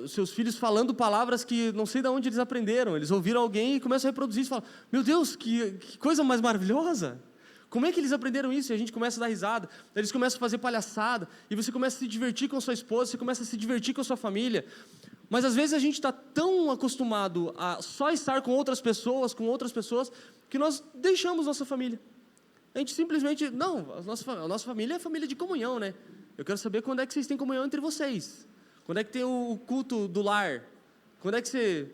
os seus filhos falando palavras que não sei de onde eles aprenderam. Eles ouviram alguém e começam a reproduzir isso e falam, meu Deus, que coisa mais maravilhosa. Como é que eles aprenderam isso? E a gente começa a dar risada, eles começam a fazer palhaçada, e você começa a se divertir com a sua esposa, você começa a se divertir com a sua família. Mas às vezes a gente está tão acostumado a só estar com outras pessoas, que nós deixamos nossa família. A gente simplesmente, não, a nossa família é família de comunhão, né? Eu quero saber quando é que vocês têm comunhão entre vocês. Quando é que tem o culto do lar? Quando é que você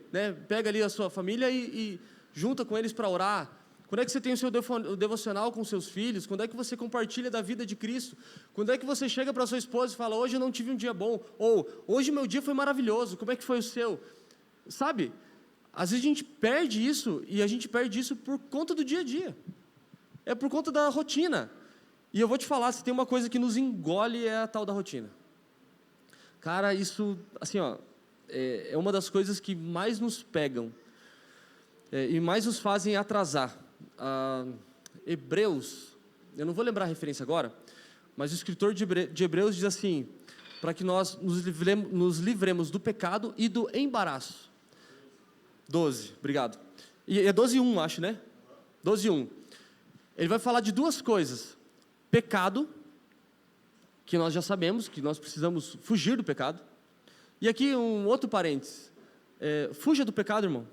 pega ali a sua família e junta com eles para orar? Quando é que você tem o seu devocional com seus filhos? Quando é que você compartilha da vida de Cristo? Quando é que você chega para sua esposa e fala, hoje eu não tive um dia bom? Ou, hoje meu dia foi maravilhoso, como é que foi o seu? Sabe? Às vezes a gente perde isso, e a gente perde isso por conta do dia a dia. É por conta da rotina. E eu vou te falar, se tem uma coisa que nos engole é a tal da rotina. Cara, isso, assim, é uma das coisas que mais nos pegam e mais nos fazem atrasar. Hebreus, eu não vou lembrar a referência agora, mas o escritor de Hebreus diz assim, para que nós nos livremos do pecado e do embaraço. 12, obrigado. E é 12:1, acho, né? 12:1. ele vai falar de duas coisas. Pecado, que nós já sabemos, que nós precisamos fugir do pecado. E aqui um outro parênteses. Fuja do pecado, irmão.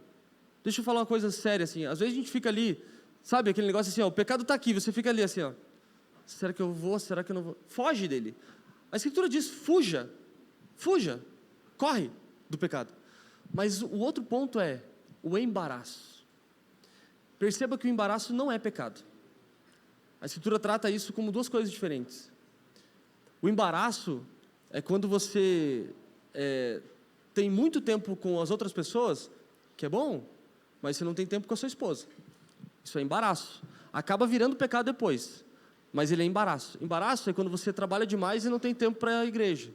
Deixa eu falar uma coisa séria, assim. Às vezes a gente fica ali, sabe, aquele negócio assim, ó, o pecado está aqui, você fica ali assim, ó. Será que eu vou? Será que eu não vou? Foge dele. A Escritura diz, fuja, corre do pecado. Mas o outro ponto é o embaraço. Perceba que o embaraço não é pecado. A Escritura trata isso como duas coisas diferentes. O embaraço é quando você tem muito tempo com as outras pessoas, que é bom, mas você não tem tempo com a sua esposa. Isso é embaraço. Acaba virando pecado depois, mas ele é embaraço. Embaraço é quando você trabalha demais e não tem tempo para a igreja.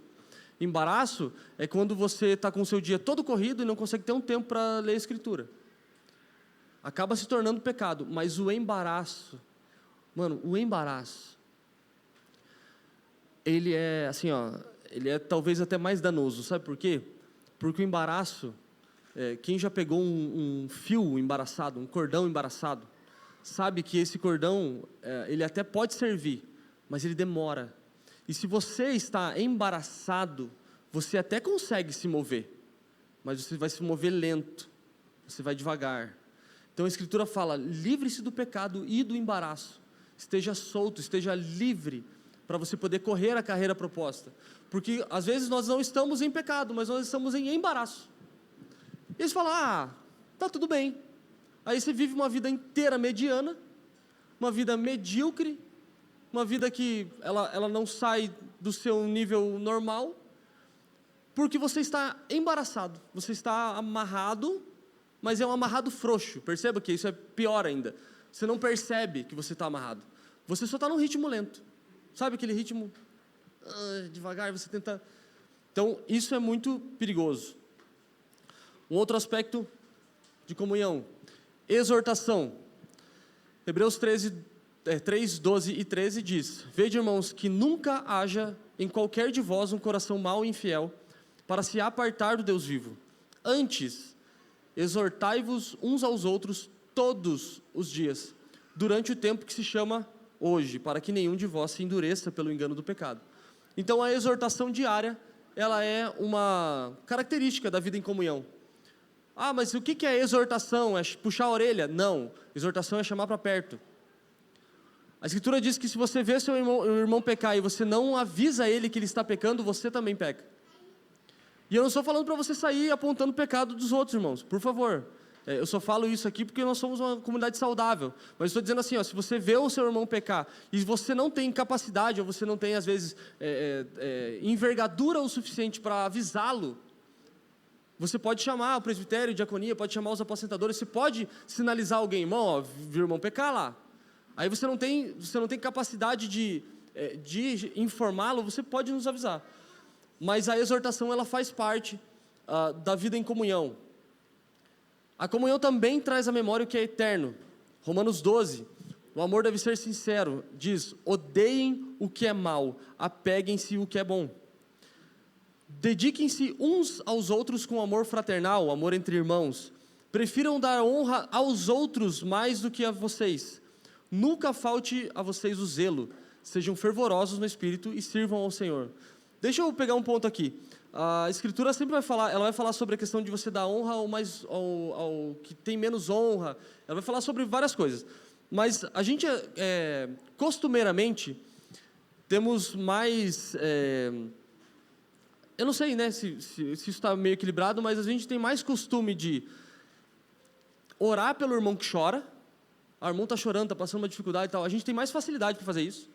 Embaraço é quando você está com o seu dia todo corrido e não consegue ter um tempo para ler a Escritura. Acaba se tornando pecado, mas o embaraço, mano, o embaraço, ele é assim, ó, ele é talvez até mais danoso, sabe por quê? Porque o embaraço, quem já pegou um fio embaraçado, um cordão embaraçado, sabe que esse cordão, ele até pode servir, mas ele demora. E se você está embaraçado, você até consegue se mover, mas você vai se mover lento, você vai devagar. Então a Escritura fala, livre-se do pecado e do embaraço, esteja solto, esteja livre, para você poder correr a carreira proposta, porque às vezes nós não estamos em pecado, mas nós estamos em embaraço. E eles falam, tá tudo bem, aí você vive uma vida inteira mediana, uma vida medíocre, uma vida que ela não sai do seu nível normal, porque você está embaraçado, você está amarrado, mas é um amarrado frouxo. Perceba que isso é pior ainda, você não percebe que você está amarrado, você só está num ritmo lento, sabe aquele ritmo, devagar, você tenta, então isso é muito perigoso. Um outro aspecto de comunhão, exortação, Hebreus 3, 12 e 13 diz, vede irmãos, que nunca haja em qualquer de vós um coração mau e infiel, para se apartar do Deus vivo, antes, exortai-vos uns aos outros todos os dias, durante o tempo que se chama hoje, para que nenhum de vós se endureça pelo engano do pecado. Então a exortação diária, ela é uma característica da vida em comunhão. Mas o que é exortação? É puxar a orelha? Não, exortação é chamar para perto. A Escritura diz que se você vê seu irmão pecar e você não avisa ele que ele está pecando, você também peca. E eu não estou falando para você sair apontando o pecado dos outros, irmãos, por favor. Eu só falo isso aqui porque nós somos uma comunidade saudável. Mas estou dizendo assim, se você vê o seu irmão pecar e você não tem capacidade, ou você não tem, às vezes, envergadura o suficiente para avisá-lo, você pode chamar o presbitério, a diaconia, pode chamar os apacentadores, você pode sinalizar alguém, irmão, viu o irmão pecar lá. Aí você não tem capacidade de informá-lo, você pode nos avisar. Mas a exortação, ela faz parte da vida em comunhão. A comunhão também traz à memória o que é eterno. Romanos 12, o amor deve ser sincero, diz, odeiem o que é mal, apeguem-se o que é bom. Dediquem-se uns aos outros com amor fraternal, amor entre irmãos. Prefiram dar honra aos outros mais do que a vocês. Nunca falte a vocês o zelo. Sejam fervorosos no espírito e sirvam ao Senhor. Deixa eu pegar um ponto aqui. A Escritura sempre vai falar sobre a questão de você dar honra ao que tem menos honra. Ela vai falar sobre várias coisas. Mas a gente, costumeiramente, temos mais... eu não sei, né, se isso está meio equilibrado, mas a gente tem mais costume de orar pelo irmão que chora. O irmão está chorando, está passando uma dificuldade e tal. A gente tem mais facilidade para fazer isso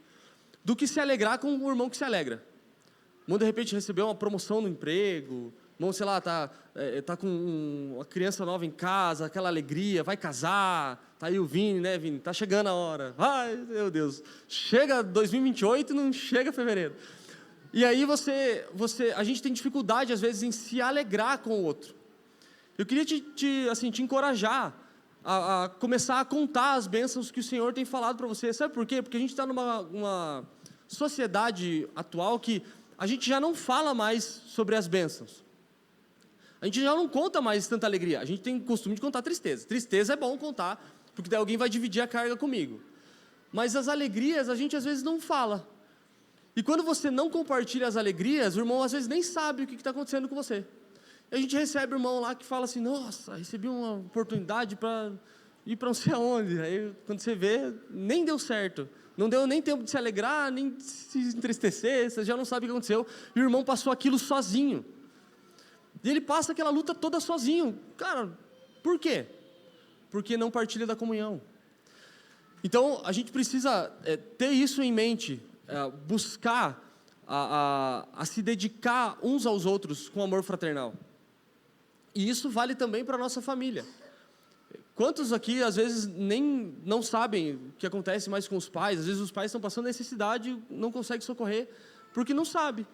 do que se alegrar com o irmão que se alegra. O irmão, de repente, recebeu uma promoção no emprego, o irmão, sei lá, tá com uma criança nova em casa, aquela alegria, vai casar, tá aí o Vini, né, Vini? Tá chegando a hora. Ai, meu Deus, chega 2028 e não chega fevereiro. E aí a gente tem dificuldade, às vezes, em se alegrar com o outro. Eu queria te encorajar a começar a contar as bênçãos que o Senhor tem falado para você. Sabe por quê? Porque a gente está numa sociedade atual que a gente já não fala mais sobre as bênçãos. A gente já não conta mais tanta alegria. A gente tem o costume de contar tristeza. Tristeza é bom contar, porque daí alguém vai dividir a carga comigo. Mas as alegrias a gente às vezes não fala. E quando você não compartilha as alegrias, o irmão às vezes nem sabe o que está acontecendo com você. E a gente recebe o irmão lá que fala assim, nossa, recebi uma oportunidade para ir para não sei aonde. Aí quando você vê, nem deu certo. Não deu nem tempo de se alegrar, nem de se entristecer, você já não sabe o que aconteceu. E o irmão passou aquilo sozinho. E ele passa aquela luta toda sozinho. Cara, por quê? Porque não partilha da comunhão. Então, a gente precisa ter isso em mente, buscar a se dedicar uns aos outros com amor fraternal. E isso vale também para a nossa família. Quantos aqui, às vezes, nem não sabem o que acontece mais com os pais? Às vezes os pais estão passando necessidade e não conseguem socorrer, porque não sabe.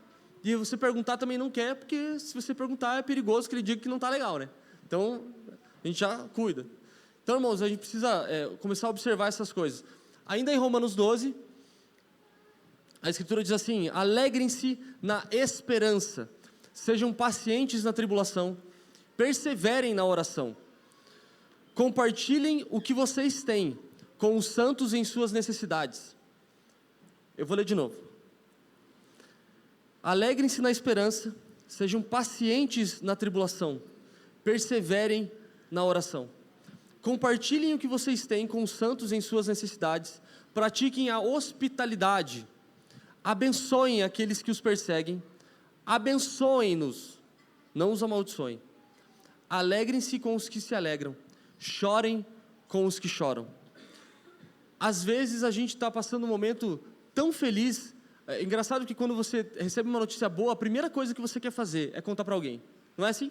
E você perguntar também não quer, porque se você perguntar é perigoso que ele diga que não está legal, né? Então, a gente já cuida. Então, irmãos, a gente precisa começar a observar essas coisas. Ainda em Romanos 12, a Escritura diz assim, alegrem-se na esperança, sejam pacientes na tribulação, perseverem na oração. Compartilhem o que vocês têm com os santos em suas necessidades. Eu vou ler de novo. Alegrem-se na esperança, sejam pacientes na tribulação, perseverem na oração. Compartilhem o que vocês têm com os santos em suas necessidades, pratiquem a hospitalidade, abençoem aqueles que os perseguem, abençoem-nos, não os amaldiçoem. Alegrem-se com os que se alegram, chorem com os que choram. Às vezes a gente está passando um momento tão feliz. É engraçado que quando você recebe uma notícia boa, a primeira coisa que você quer fazer é contar para alguém. Não é assim?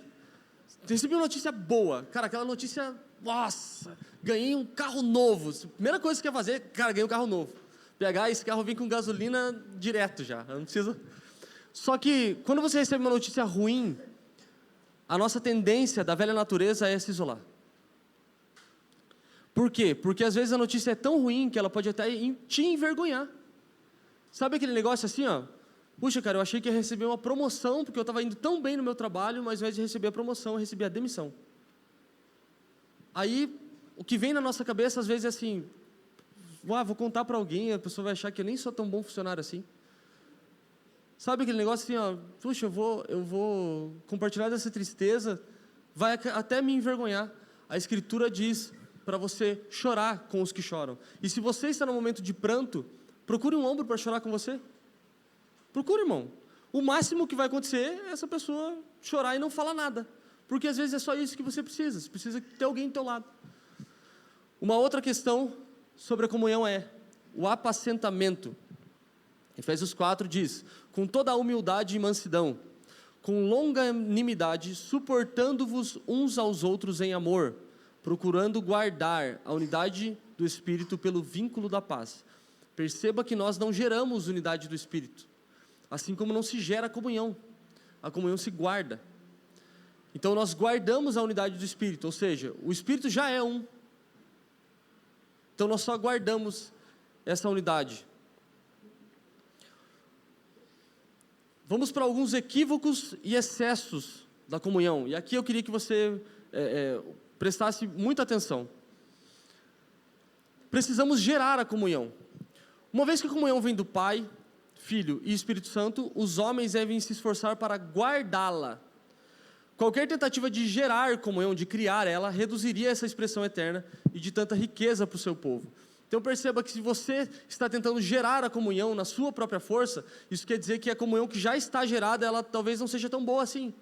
Você recebe uma notícia boa. Cara, aquela notícia, nossa, ganhei um carro novo. A primeira coisa que você quer fazer, cara, ganhei um carro novo. Pegar esse carro, vem com gasolina direto já. Eu não preciso. Só que quando você recebe uma notícia ruim, a nossa tendência da velha natureza é se isolar. Por quê? Porque às vezes a notícia é tão ruim que ela pode até te envergonhar. Sabe aquele negócio assim, ó? Puxa, cara, eu achei que ia receber uma promoção, porque eu estava indo tão bem no meu trabalho, mas ao invés de receber a promoção, eu recebi a demissão. Aí, o que vem na nossa cabeça às vezes é assim, vou contar para alguém, a pessoa vai achar que eu nem sou tão bom funcionário assim. Sabe aquele negócio assim, ó? Puxa, eu vou compartilhar dessa tristeza, vai até me envergonhar. A Escritura diz para você chorar com os que choram. E se você está no momento de pranto, procure um ombro para chorar com você. Procure, irmão. O máximo que vai acontecer é essa pessoa chorar e não falar nada. Porque às vezes é só isso que você precisa. Você precisa ter alguém do teu lado. Uma outra questão sobre a comunhão é o apacentamento. Efésios 4 diz, com toda a humildade e mansidão, com longanimidade, suportando-vos uns aos outros em amor, procurando guardar a unidade do Espírito pelo vínculo da paz. Perceba que nós não geramos unidade do Espírito, assim como não se gera comunhão. A comunhão se guarda. Então nós guardamos a unidade do Espírito, ou seja, o Espírito já é um. Então nós só guardamos essa unidade. Vamos para alguns equívocos e excessos da comunhão. E aqui eu queria que você prestasse muita atenção. Precisamos gerar a comunhão. Uma vez que a comunhão vem do Pai, Filho e Espírito Santo, os homens devem se esforçar para guardá-la. Qualquer tentativa de gerar comunhão, de criar ela, reduziria essa expressão eterna e de tanta riqueza para o seu povo. Então perceba que se você está tentando gerar a comunhão na sua própria força, isso quer dizer que a comunhão que já está gerada, ela talvez não seja tão boa assim.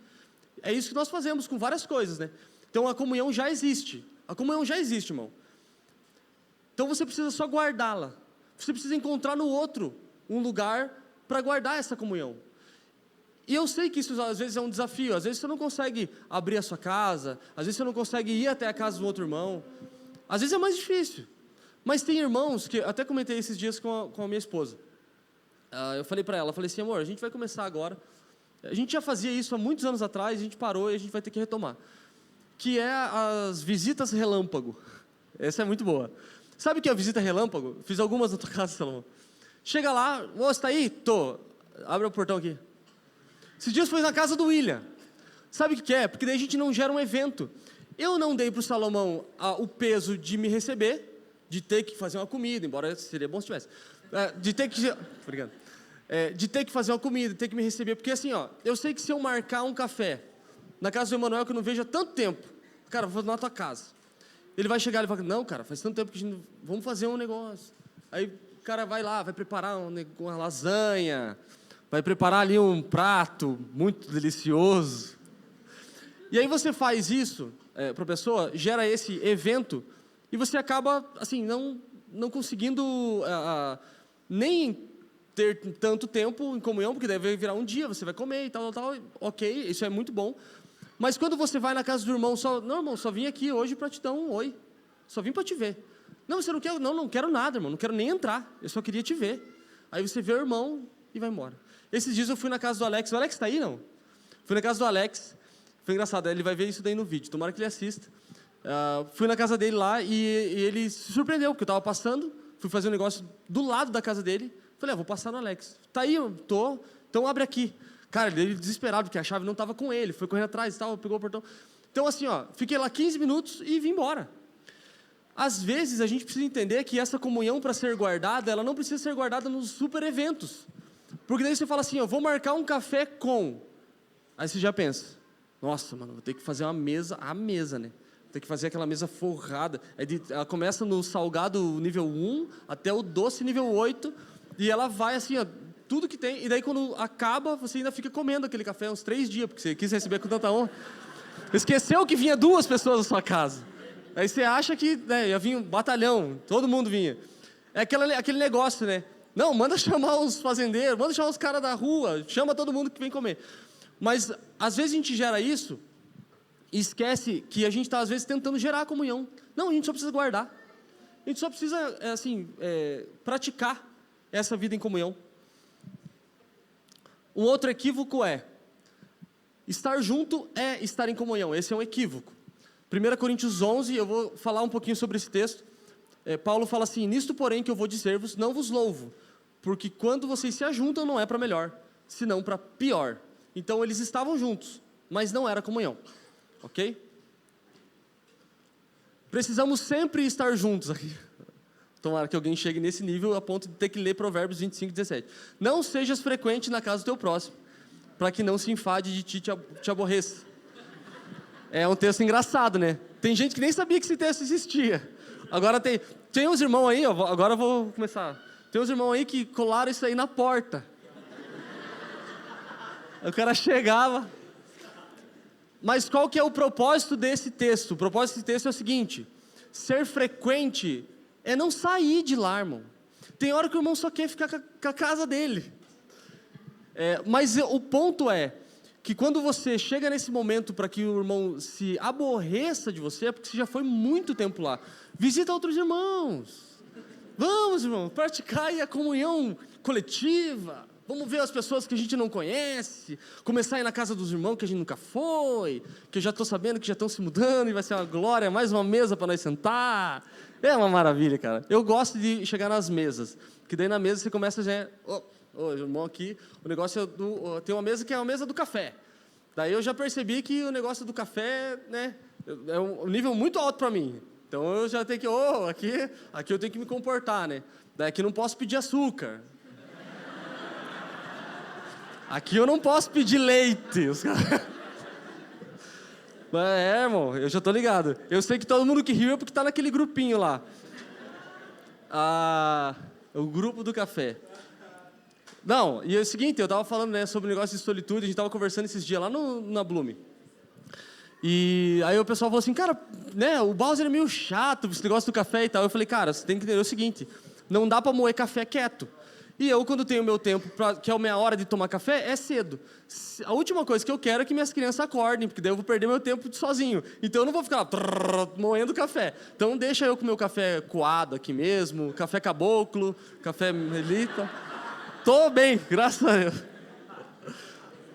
É isso que nós fazemos com várias coisas, né? Então a comunhão já existe. A comunhão já existe, irmão. Então você precisa só guardá-la. Você precisa encontrar no outro um lugar para guardar essa comunhão. E eu sei que isso às vezes é um desafio. Às vezes você não consegue abrir a sua casa. Às vezes você não consegue ir até a casa do outro irmão. Às vezes é mais difícil. Mas tem irmãos que, até comentei esses dias com a minha esposa. Eu falei para ela, falei assim, amor, a gente vai começar agora. A gente já fazia isso há muitos anos atrás, a gente parou e a gente vai ter que retomar. Que é as visitas relâmpago. Essa é muito boa. Sabe o que é a visita relâmpago? Fiz algumas na tua casa, Salomão. Chega lá, você está aí? Tô. Abre o portão aqui. Esses dias foi na casa do William. Sabe o que é? Porque daí a gente não gera um evento. Eu não dei para o Salomão o peso de me receber, de ter que fazer uma comida, embora seria bom se tivesse. De ter que... Obrigado. De ter que fazer uma comida, ter que me receber. Porque assim, ó, eu sei que se eu marcar um café na casa do Emanuel, que eu não vejo há tanto tempo, cara, vou na tua casa. Ele vai chegar e vai falar, não, cara, faz tanto tempo que a gente... Vamos fazer um negócio. Aí o cara vai lá, vai preparar uma lasanha, vai preparar ali um prato muito delicioso. E aí você faz isso para a pessoa, gera esse evento, e você acaba, assim, não conseguindo nem ter tanto tempo em comunhão, porque deve virar um dia, você vai comer e tal, ok, isso é muito bom. Mas quando você vai na casa do irmão, não, irmão, só vim aqui hoje para te dar um oi, só vim para te ver. Não, você não quer? Não quero nada, irmão, não quero nem entrar, eu só queria te ver. Aí você vê o irmão e vai embora. Esses dias eu fui na casa do Alex, o Alex está aí, não? Fui na casa do Alex, foi engraçado, ele vai ver isso daí no vídeo, tomara que ele assista. Fui na casa dele lá e ele se surpreendeu, porque eu estava passando, fui fazer um negócio do lado da casa dele, falei, vou passar no Alex. Tá aí, eu tô, então abre aqui. Cara, ele desesperado, porque a chave não estava com ele, foi correndo atrás e tal, pegou o portão. Então assim, ó, fiquei lá 15 minutos e vim embora. Às vezes a gente precisa entender que essa comunhão, para ser guardada, ela não precisa ser guardada nos super eventos. Porque daí você fala assim, eu vou marcar um café com... Aí você já pensa, nossa, mano, vou ter que fazer a mesa, né? Vou ter que fazer aquela mesa forrada. Ela começa no salgado nível 1 até o doce nível 8, e ela vai assim, ó, tudo que tem. E daí quando acaba, você ainda fica comendo aquele café uns 3 dias, porque você quis receber com tanta honra. Esqueceu que vinha 2 pessoas na sua casa. Aí você acha que ia vir um batalhão, todo mundo vinha. É aquele negócio, né? Não, manda chamar os fazendeiros, manda chamar os caras da rua, chama todo mundo que vem comer. Mas, às vezes, a gente gera isso e esquece que a gente está, às vezes, tentando gerar a comunhão. Não, a gente só precisa guardar. A gente só precisa, praticar essa vida em comunhão. Um outro equívoco é, estar junto é estar em comunhão. Esse é um equívoco. 1 Coríntios 11, eu vou falar um pouquinho sobre esse texto. Paulo fala assim, nisto, porém, que eu vou dizer-vos, não vos louvo, porque quando vocês se ajuntam, não é para melhor, senão para pior. Então, eles estavam juntos, mas não era comunhão, ok? Precisamos sempre estar juntos aqui. Tomara que alguém chegue nesse nível a ponto de ter que ler Provérbios 25, 17. Não sejas frequente na casa do teu próximo, para que não se enfade de ti te aborreça. É um texto engraçado, né? Tem gente que nem sabia que esse texto existia. Agora tem uns irmãos aí, ó, agora eu vou começar. Tem uns irmãos aí que colaram isso aí na porta. O cara chegava. Mas qual que é o propósito desse texto? O propósito desse texto é o seguinte, ser frequente é não sair de lá, irmão. Tem hora que o irmão só quer ficar com a casa dele. Mas o ponto é que quando você chega nesse momento para que o irmão se aborreça de você, é porque você já foi muito tempo lá. Visita outros irmãos. Vamos, irmão, praticar aí a comunhão coletiva. Vamos ver as pessoas que a gente não conhece. Começar a ir na casa dos irmãos que a gente nunca foi. Que eu já estou sabendo que já estão se mudando e vai ser uma glória, mais uma mesa para nós sentar. É uma maravilha, cara. Eu gosto de chegar nas mesas. Que daí na mesa você começa já... irmão, aqui, o negócio tem uma mesa que é a mesa do café. Daí eu já percebi que o negócio do café, né, é um nível muito alto para mim. Então eu já tenho que, aqui eu tenho que me comportar, né? Daí aqui eu não posso pedir açúcar. Aqui eu não posso pedir leite. Irmão, eu já tô ligado. Eu sei que todo mundo que riu é porque tá naquele grupinho lá. O grupo do café. Não, e é o seguinte, eu estava falando, né, sobre o negócio de solitude, a gente estava conversando esses dias lá na Blume. E aí o pessoal falou assim, cara, né, o Bowser é meio chato, esse negócio do café e tal. Eu falei, cara, você tem que entender o seguinte, não dá para moer café quieto. E eu, quando tenho meu tempo, que é a minha hora de tomar café, é cedo. A última coisa que eu quero é que minhas crianças acordem, porque daí eu vou perder meu tempo sozinho. Então eu não vou ficar moendo café. Então deixa eu com meu café coado aqui mesmo, café caboclo, café melita. Tô bem, graças a Deus.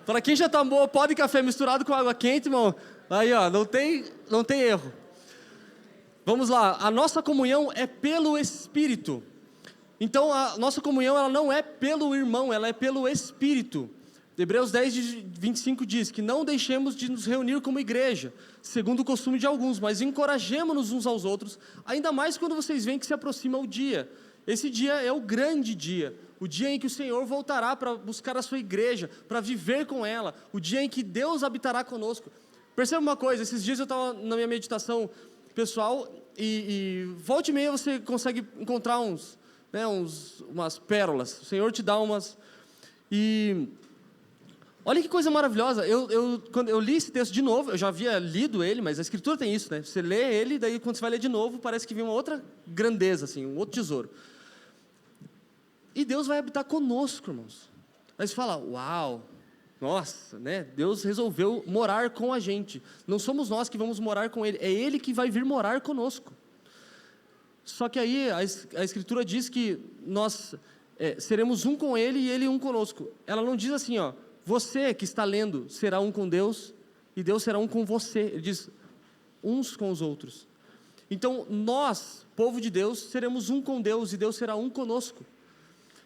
Para quem já tomou pó de café misturado com água quente, irmão, aí ó, não tem erro. Vamos lá, a nossa comunhão é pelo Espírito. Então a nossa comunhão ela não é pelo irmão, ela é pelo Espírito. Hebreus 10:25 diz que não deixemos de nos reunir como igreja, segundo o costume de alguns, mas encorajemo-nos uns aos outros, ainda mais quando vocês veem que se aproxima o dia. Esse dia é o grande dia, o dia em que o Senhor voltará para buscar a sua igreja, para viver com ela, o dia em que Deus habitará conosco. Perceba uma coisa, esses dias eu estava na minha meditação pessoal, e volta e meia você consegue encontrar umas pérolas, o Senhor te dá umas, e olha que coisa maravilhosa, quando eu li esse texto de novo, eu já havia lido ele, mas a Escritura tem isso, né? Você lê ele, daí quando você vai ler de novo, parece que vem uma outra grandeza, assim, um outro tesouro. E Deus vai habitar conosco, irmãos. Aí você fala, uau, nossa, né? Deus resolveu morar com a gente. Não somos nós que vamos morar com Ele, é Ele que vai vir morar conosco. Só que aí a Escritura diz que nós seremos um com Ele e Ele um conosco. Ela não diz assim, ó, você que está lendo será um com Deus e Deus será um com você. Ele diz, uns com os outros. Então nós, povo de Deus, seremos um com Deus e Deus será um conosco.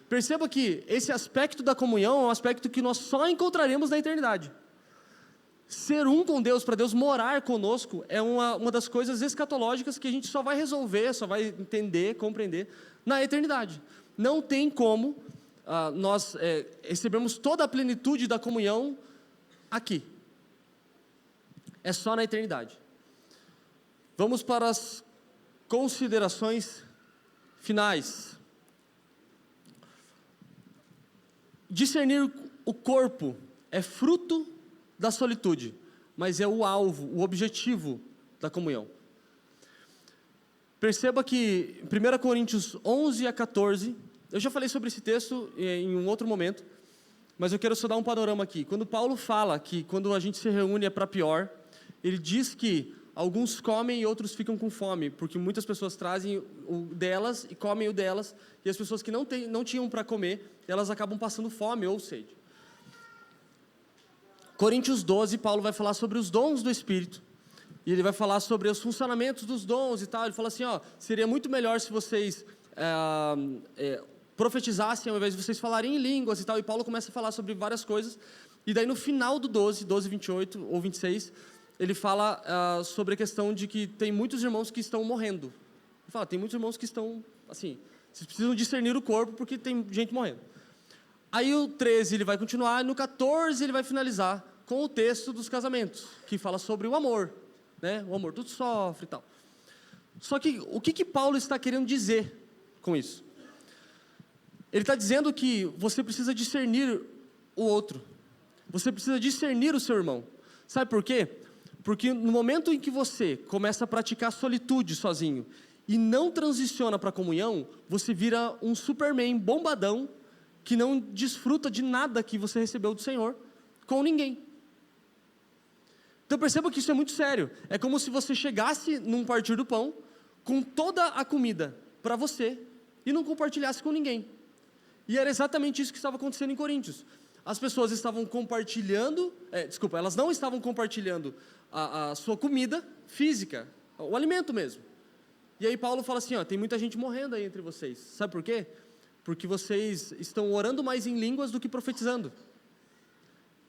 Perceba que esse aspecto da comunhão é um aspecto que nós só encontraremos na eternidade. Ser um com Deus, para Deus morar conosco, é uma das coisas escatológicas que a gente só vai resolver, só vai entender, compreender na eternidade. Não tem como nós recebermos toda a plenitude da comunhão aqui. É só na eternidade. Vamos para as considerações finais. Discernir o corpo é fruto da solitude, mas é o alvo, o objetivo da comunhão. Perceba que em 1 Coríntios 11 a 14, eu já falei sobre esse texto em um outro momento, mas eu quero só dar um panorama aqui. Quando Paulo fala que quando a gente se reúne é para pior, ele diz que alguns comem e outros ficam com fome, porque muitas pessoas trazem o delas e comem o delas, e as pessoas que não tinham para comer, elas acabam passando fome ou sede. Coríntios 12, Paulo vai falar sobre os dons do Espírito, e ele vai falar sobre os funcionamentos dos dons e tal. Ele fala assim, ó, seria muito melhor se vocês profetizassem ao invés de vocês falarem em línguas e tal, e Paulo começa a falar sobre várias coisas, e daí no final do 12, 28 ou 26, ele fala sobre a questão de que tem muitos irmãos que estão morrendo. Ele fala, tem muitos irmãos que estão, assim, vocês precisam discernir o corpo porque tem gente morrendo. Aí o 13 ele vai continuar, e no 14 ele vai finalizar com o texto dos casamentos, que fala sobre o amor, né? O amor, tudo sofre e tal. Só que o que Paulo está querendo dizer com isso? Ele está dizendo que você precisa discernir o outro, você precisa discernir o seu irmão. Sabe por quê? Porque no momento em que você começa a praticar solitude sozinho e não transiciona para a comunhão, você vira um Superman bombadão que não desfruta de nada que você recebeu do Senhor com ninguém. Então perceba que isso é muito sério. É como se você chegasse num partir do pão com toda a comida para você e não compartilhasse com ninguém. E era exatamente isso que estava acontecendo em Coríntios. As pessoas estavam compartilhando, elas não estavam compartilhando a sua comida física, o alimento mesmo. E aí Paulo fala assim, ó, tem muita gente morrendo aí entre vocês. Sabe por quê? Porque vocês estão orando mais em línguas do que profetizando.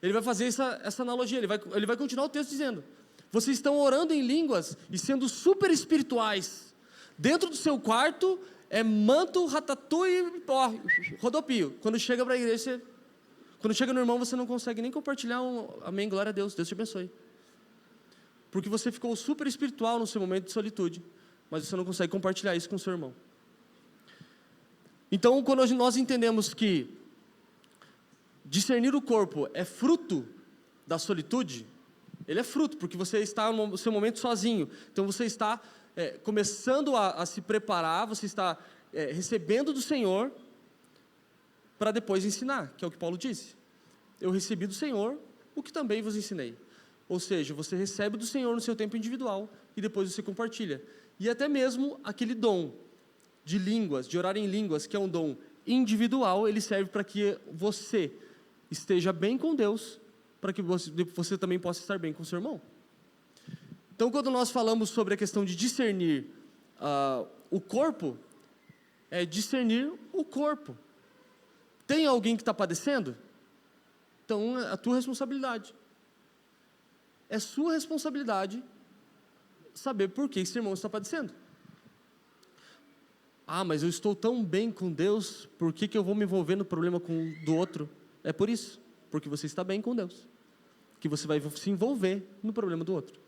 Ele vai fazer essa analogia, ele vai continuar o texto dizendo, vocês estão orando em línguas e sendo super espirituais. Dentro do seu quarto é manto, ratatouille, rodopio. Quando chega para a igreja, quando chega no irmão, você não consegue nem compartilhar amém, glória a Deus, Deus te abençoe. Porque você ficou super espiritual no seu momento de solitude, mas você não consegue compartilhar isso com o seu irmão. Então, quando nós entendemos que discernir o corpo é fruto da solitude, ele é fruto, porque você está no seu momento sozinho. Então, você está começando a se preparar, você está recebendo do Senhor para depois ensinar, que é o que Paulo disse. Eu recebi do Senhor o que também vos ensinei. Ou seja, você recebe do Senhor no seu tempo individual e depois você compartilha. E até mesmo aquele dom de línguas, de orar em línguas, que é um dom individual, ele serve para que você esteja bem com Deus, para que você também possa estar bem com o seu irmão. Então, quando nós falamos sobre a questão de discernir o corpo, é discernir o corpo. Tem alguém que está padecendo? Então, é a tua responsabilidade. É sua responsabilidade saber por que esse irmão está padecendo. Ah, mas eu estou tão bem com Deus, por que eu vou me envolver no problema do outro? É por isso, porque você está bem com Deus, que você vai se envolver no problema do outro.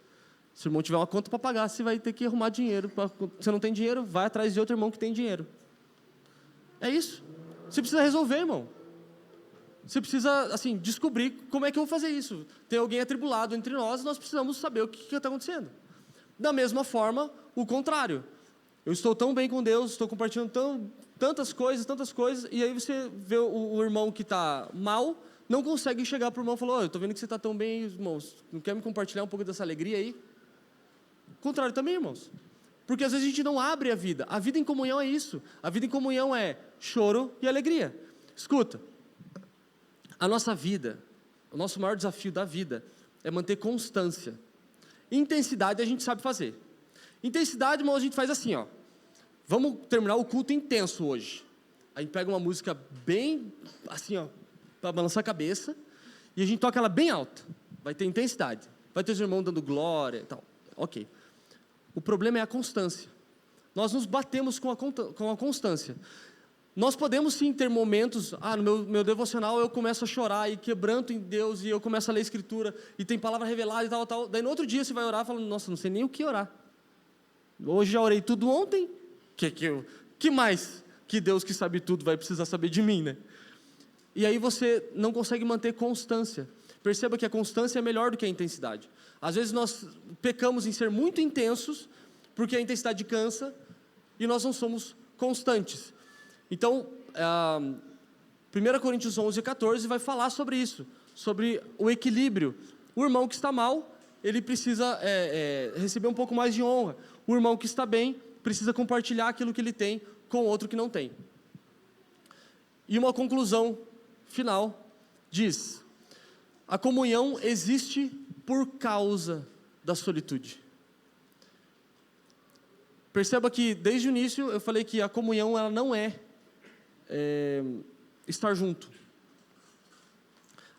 Se o irmão tiver uma conta para pagar, você vai ter que arrumar dinheiro. Você não tem dinheiro, vai atrás de outro irmão que tem dinheiro. É isso. Você precisa resolver, irmão. Você precisa, assim, descobrir como é que eu vou fazer isso. Tem alguém atribulado entre nós precisamos saber o que está acontecendo. Da mesma forma, o contrário. Eu estou tão bem com Deus, estou compartilhando tantas coisas, e aí você vê o irmão que está mal, não consegue chegar para o irmão e falar, eu estou vendo que você está tão bem, irmãos, não quer me compartilhar um pouco dessa alegria aí? O contrário também, irmãos. Porque às vezes a gente não abre a vida. A vida em comunhão é isso. A vida em comunhão é choro e alegria. Escuta, a nossa vida, o nosso maior desafio da vida é manter constância. Intensidade a gente sabe fazer. Intensidade, irmão, a gente faz assim, ó. Vamos terminar o culto intenso hoje. A gente pega uma música bem, assim, ó, para balançar a cabeça, e a gente toca ela bem alta. Vai ter intensidade. Vai ter os irmãos dando glória e tal. Ok. O problema é a constância. Nós nos batemos com a constância. Nós podemos sim ter momentos, no meu devocional eu começo a chorar e quebranto em Deus, e eu começo a ler a Escritura, e tem palavra revelada e tal. Daí no outro dia você vai orar falando, nossa, não sei nem o que orar. Hoje já orei tudo ontem, que mais que Deus que sabe tudo vai precisar saber de mim, né? E aí você não consegue manter constância. Perceba que a constância é melhor do que a intensidade. Às vezes nós pecamos em ser muito intensos, porque a intensidade cansa, e nós não somos constantes. Então, 1 Coríntios 11:14 vai falar sobre isso, sobre o equilíbrio. O irmão que está mal, ele precisa receber um pouco mais de honra. O irmão que está bem, precisa compartilhar aquilo que ele tem com outro que não tem. E uma conclusão final diz: a comunhão existe por causa da solitude. Perceba que desde o início eu falei que a comunhão ela não é estar junto.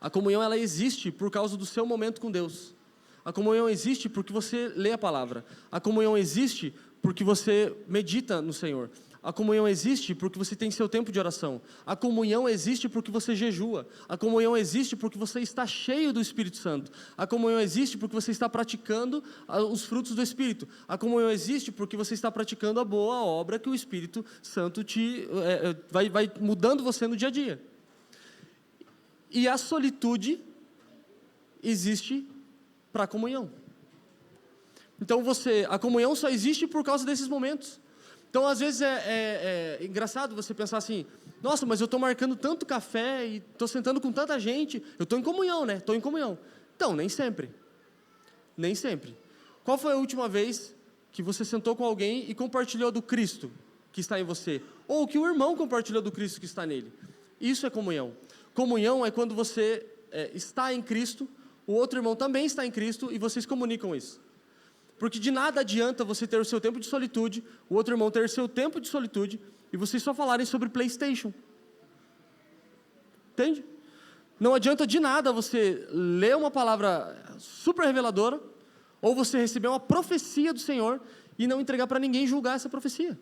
A comunhão ela existe por causa do seu momento com Deus. A comunhão existe porque você lê a palavra. A comunhão existe porque você medita no Senhor. A comunhão existe porque você tem seu tempo de oração. A comunhão existe porque você jejua. A comunhão existe porque você está cheio do Espírito Santo. A comunhão existe porque você está praticando os frutos do Espírito. A comunhão existe porque você está praticando a boa obra que o Espírito Santo vai mudando você no dia a dia. E a solitude existe para a comunhão. Então a comunhão só existe por causa desses momentos. Então, às vezes, é engraçado você pensar assim, nossa, mas eu estou marcando tanto café e estou sentando com tanta gente, eu estou em comunhão, né? Estou em comunhão. Então, nem sempre. Nem sempre. Qual foi a última vez que você sentou com alguém e compartilhou do Cristo que está em você? Ou que o irmão compartilhou do Cristo que está nele? Isso é comunhão. Comunhão é quando você está em Cristo, o outro irmão também está em Cristo e vocês comunicam isso. Porque de nada adianta você ter o seu tempo de solitude, o outro irmão ter o seu tempo de solitude, e vocês só falarem sobre PlayStation. Entende? Não adianta de nada você ler uma palavra super reveladora, ou você receber uma profecia do Senhor, e não entregar para ninguém julgar essa profecia.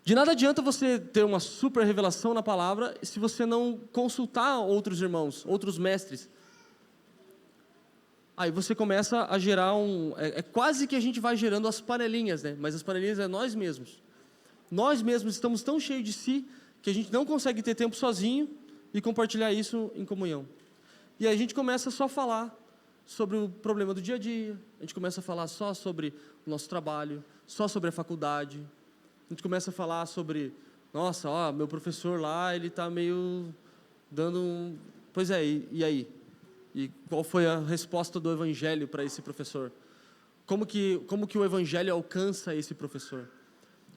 De nada adianta você ter uma super revelação na palavra, se você não consultar outros irmãos, outros mestres. Aí você começa a gerar quase que a gente vai gerando as panelinhas, né? Mas as panelinhas é nós mesmos. Nós mesmos estamos tão cheios de si, que a gente não consegue ter tempo sozinho e compartilhar isso em comunhão. E aí a gente começa só a falar sobre o problema do dia a dia, a gente começa a falar só sobre o nosso trabalho, só sobre a faculdade, a gente começa a falar sobre, nossa, ó, meu professor lá, ele está meio dando um... Pois é, e aí? E qual foi a resposta do Evangelho para esse professor? Como que o Evangelho alcança esse professor?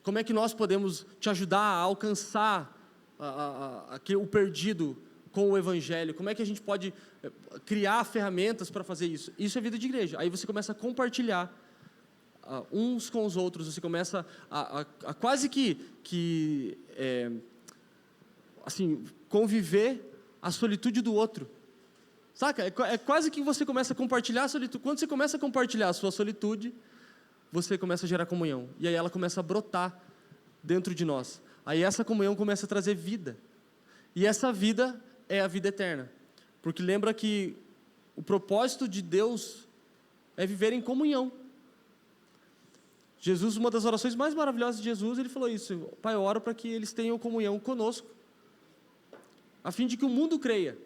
Como é que nós podemos te ajudar a alcançar o perdido com o Evangelho? Como é que a gente pode criar ferramentas para fazer isso? Isso é vida de igreja. Aí você começa a compartilhar uns com os outros, você começa a quase que assim, conviver a solitude do outro. Saca? É quase que você começa a compartilhar a solitude. Quando você começa a compartilhar a sua solitude, você começa a gerar comunhão. E aí ela começa a brotar dentro de nós. Aí essa comunhão começa a trazer vida. E essa vida é a vida eterna. Porque lembra que o propósito de Deus é viver em comunhão. Jesus, uma das orações mais maravilhosas de Jesus, ele falou isso: Pai, eu oro para que eles tenham comunhão conosco, a fim de que o mundo creia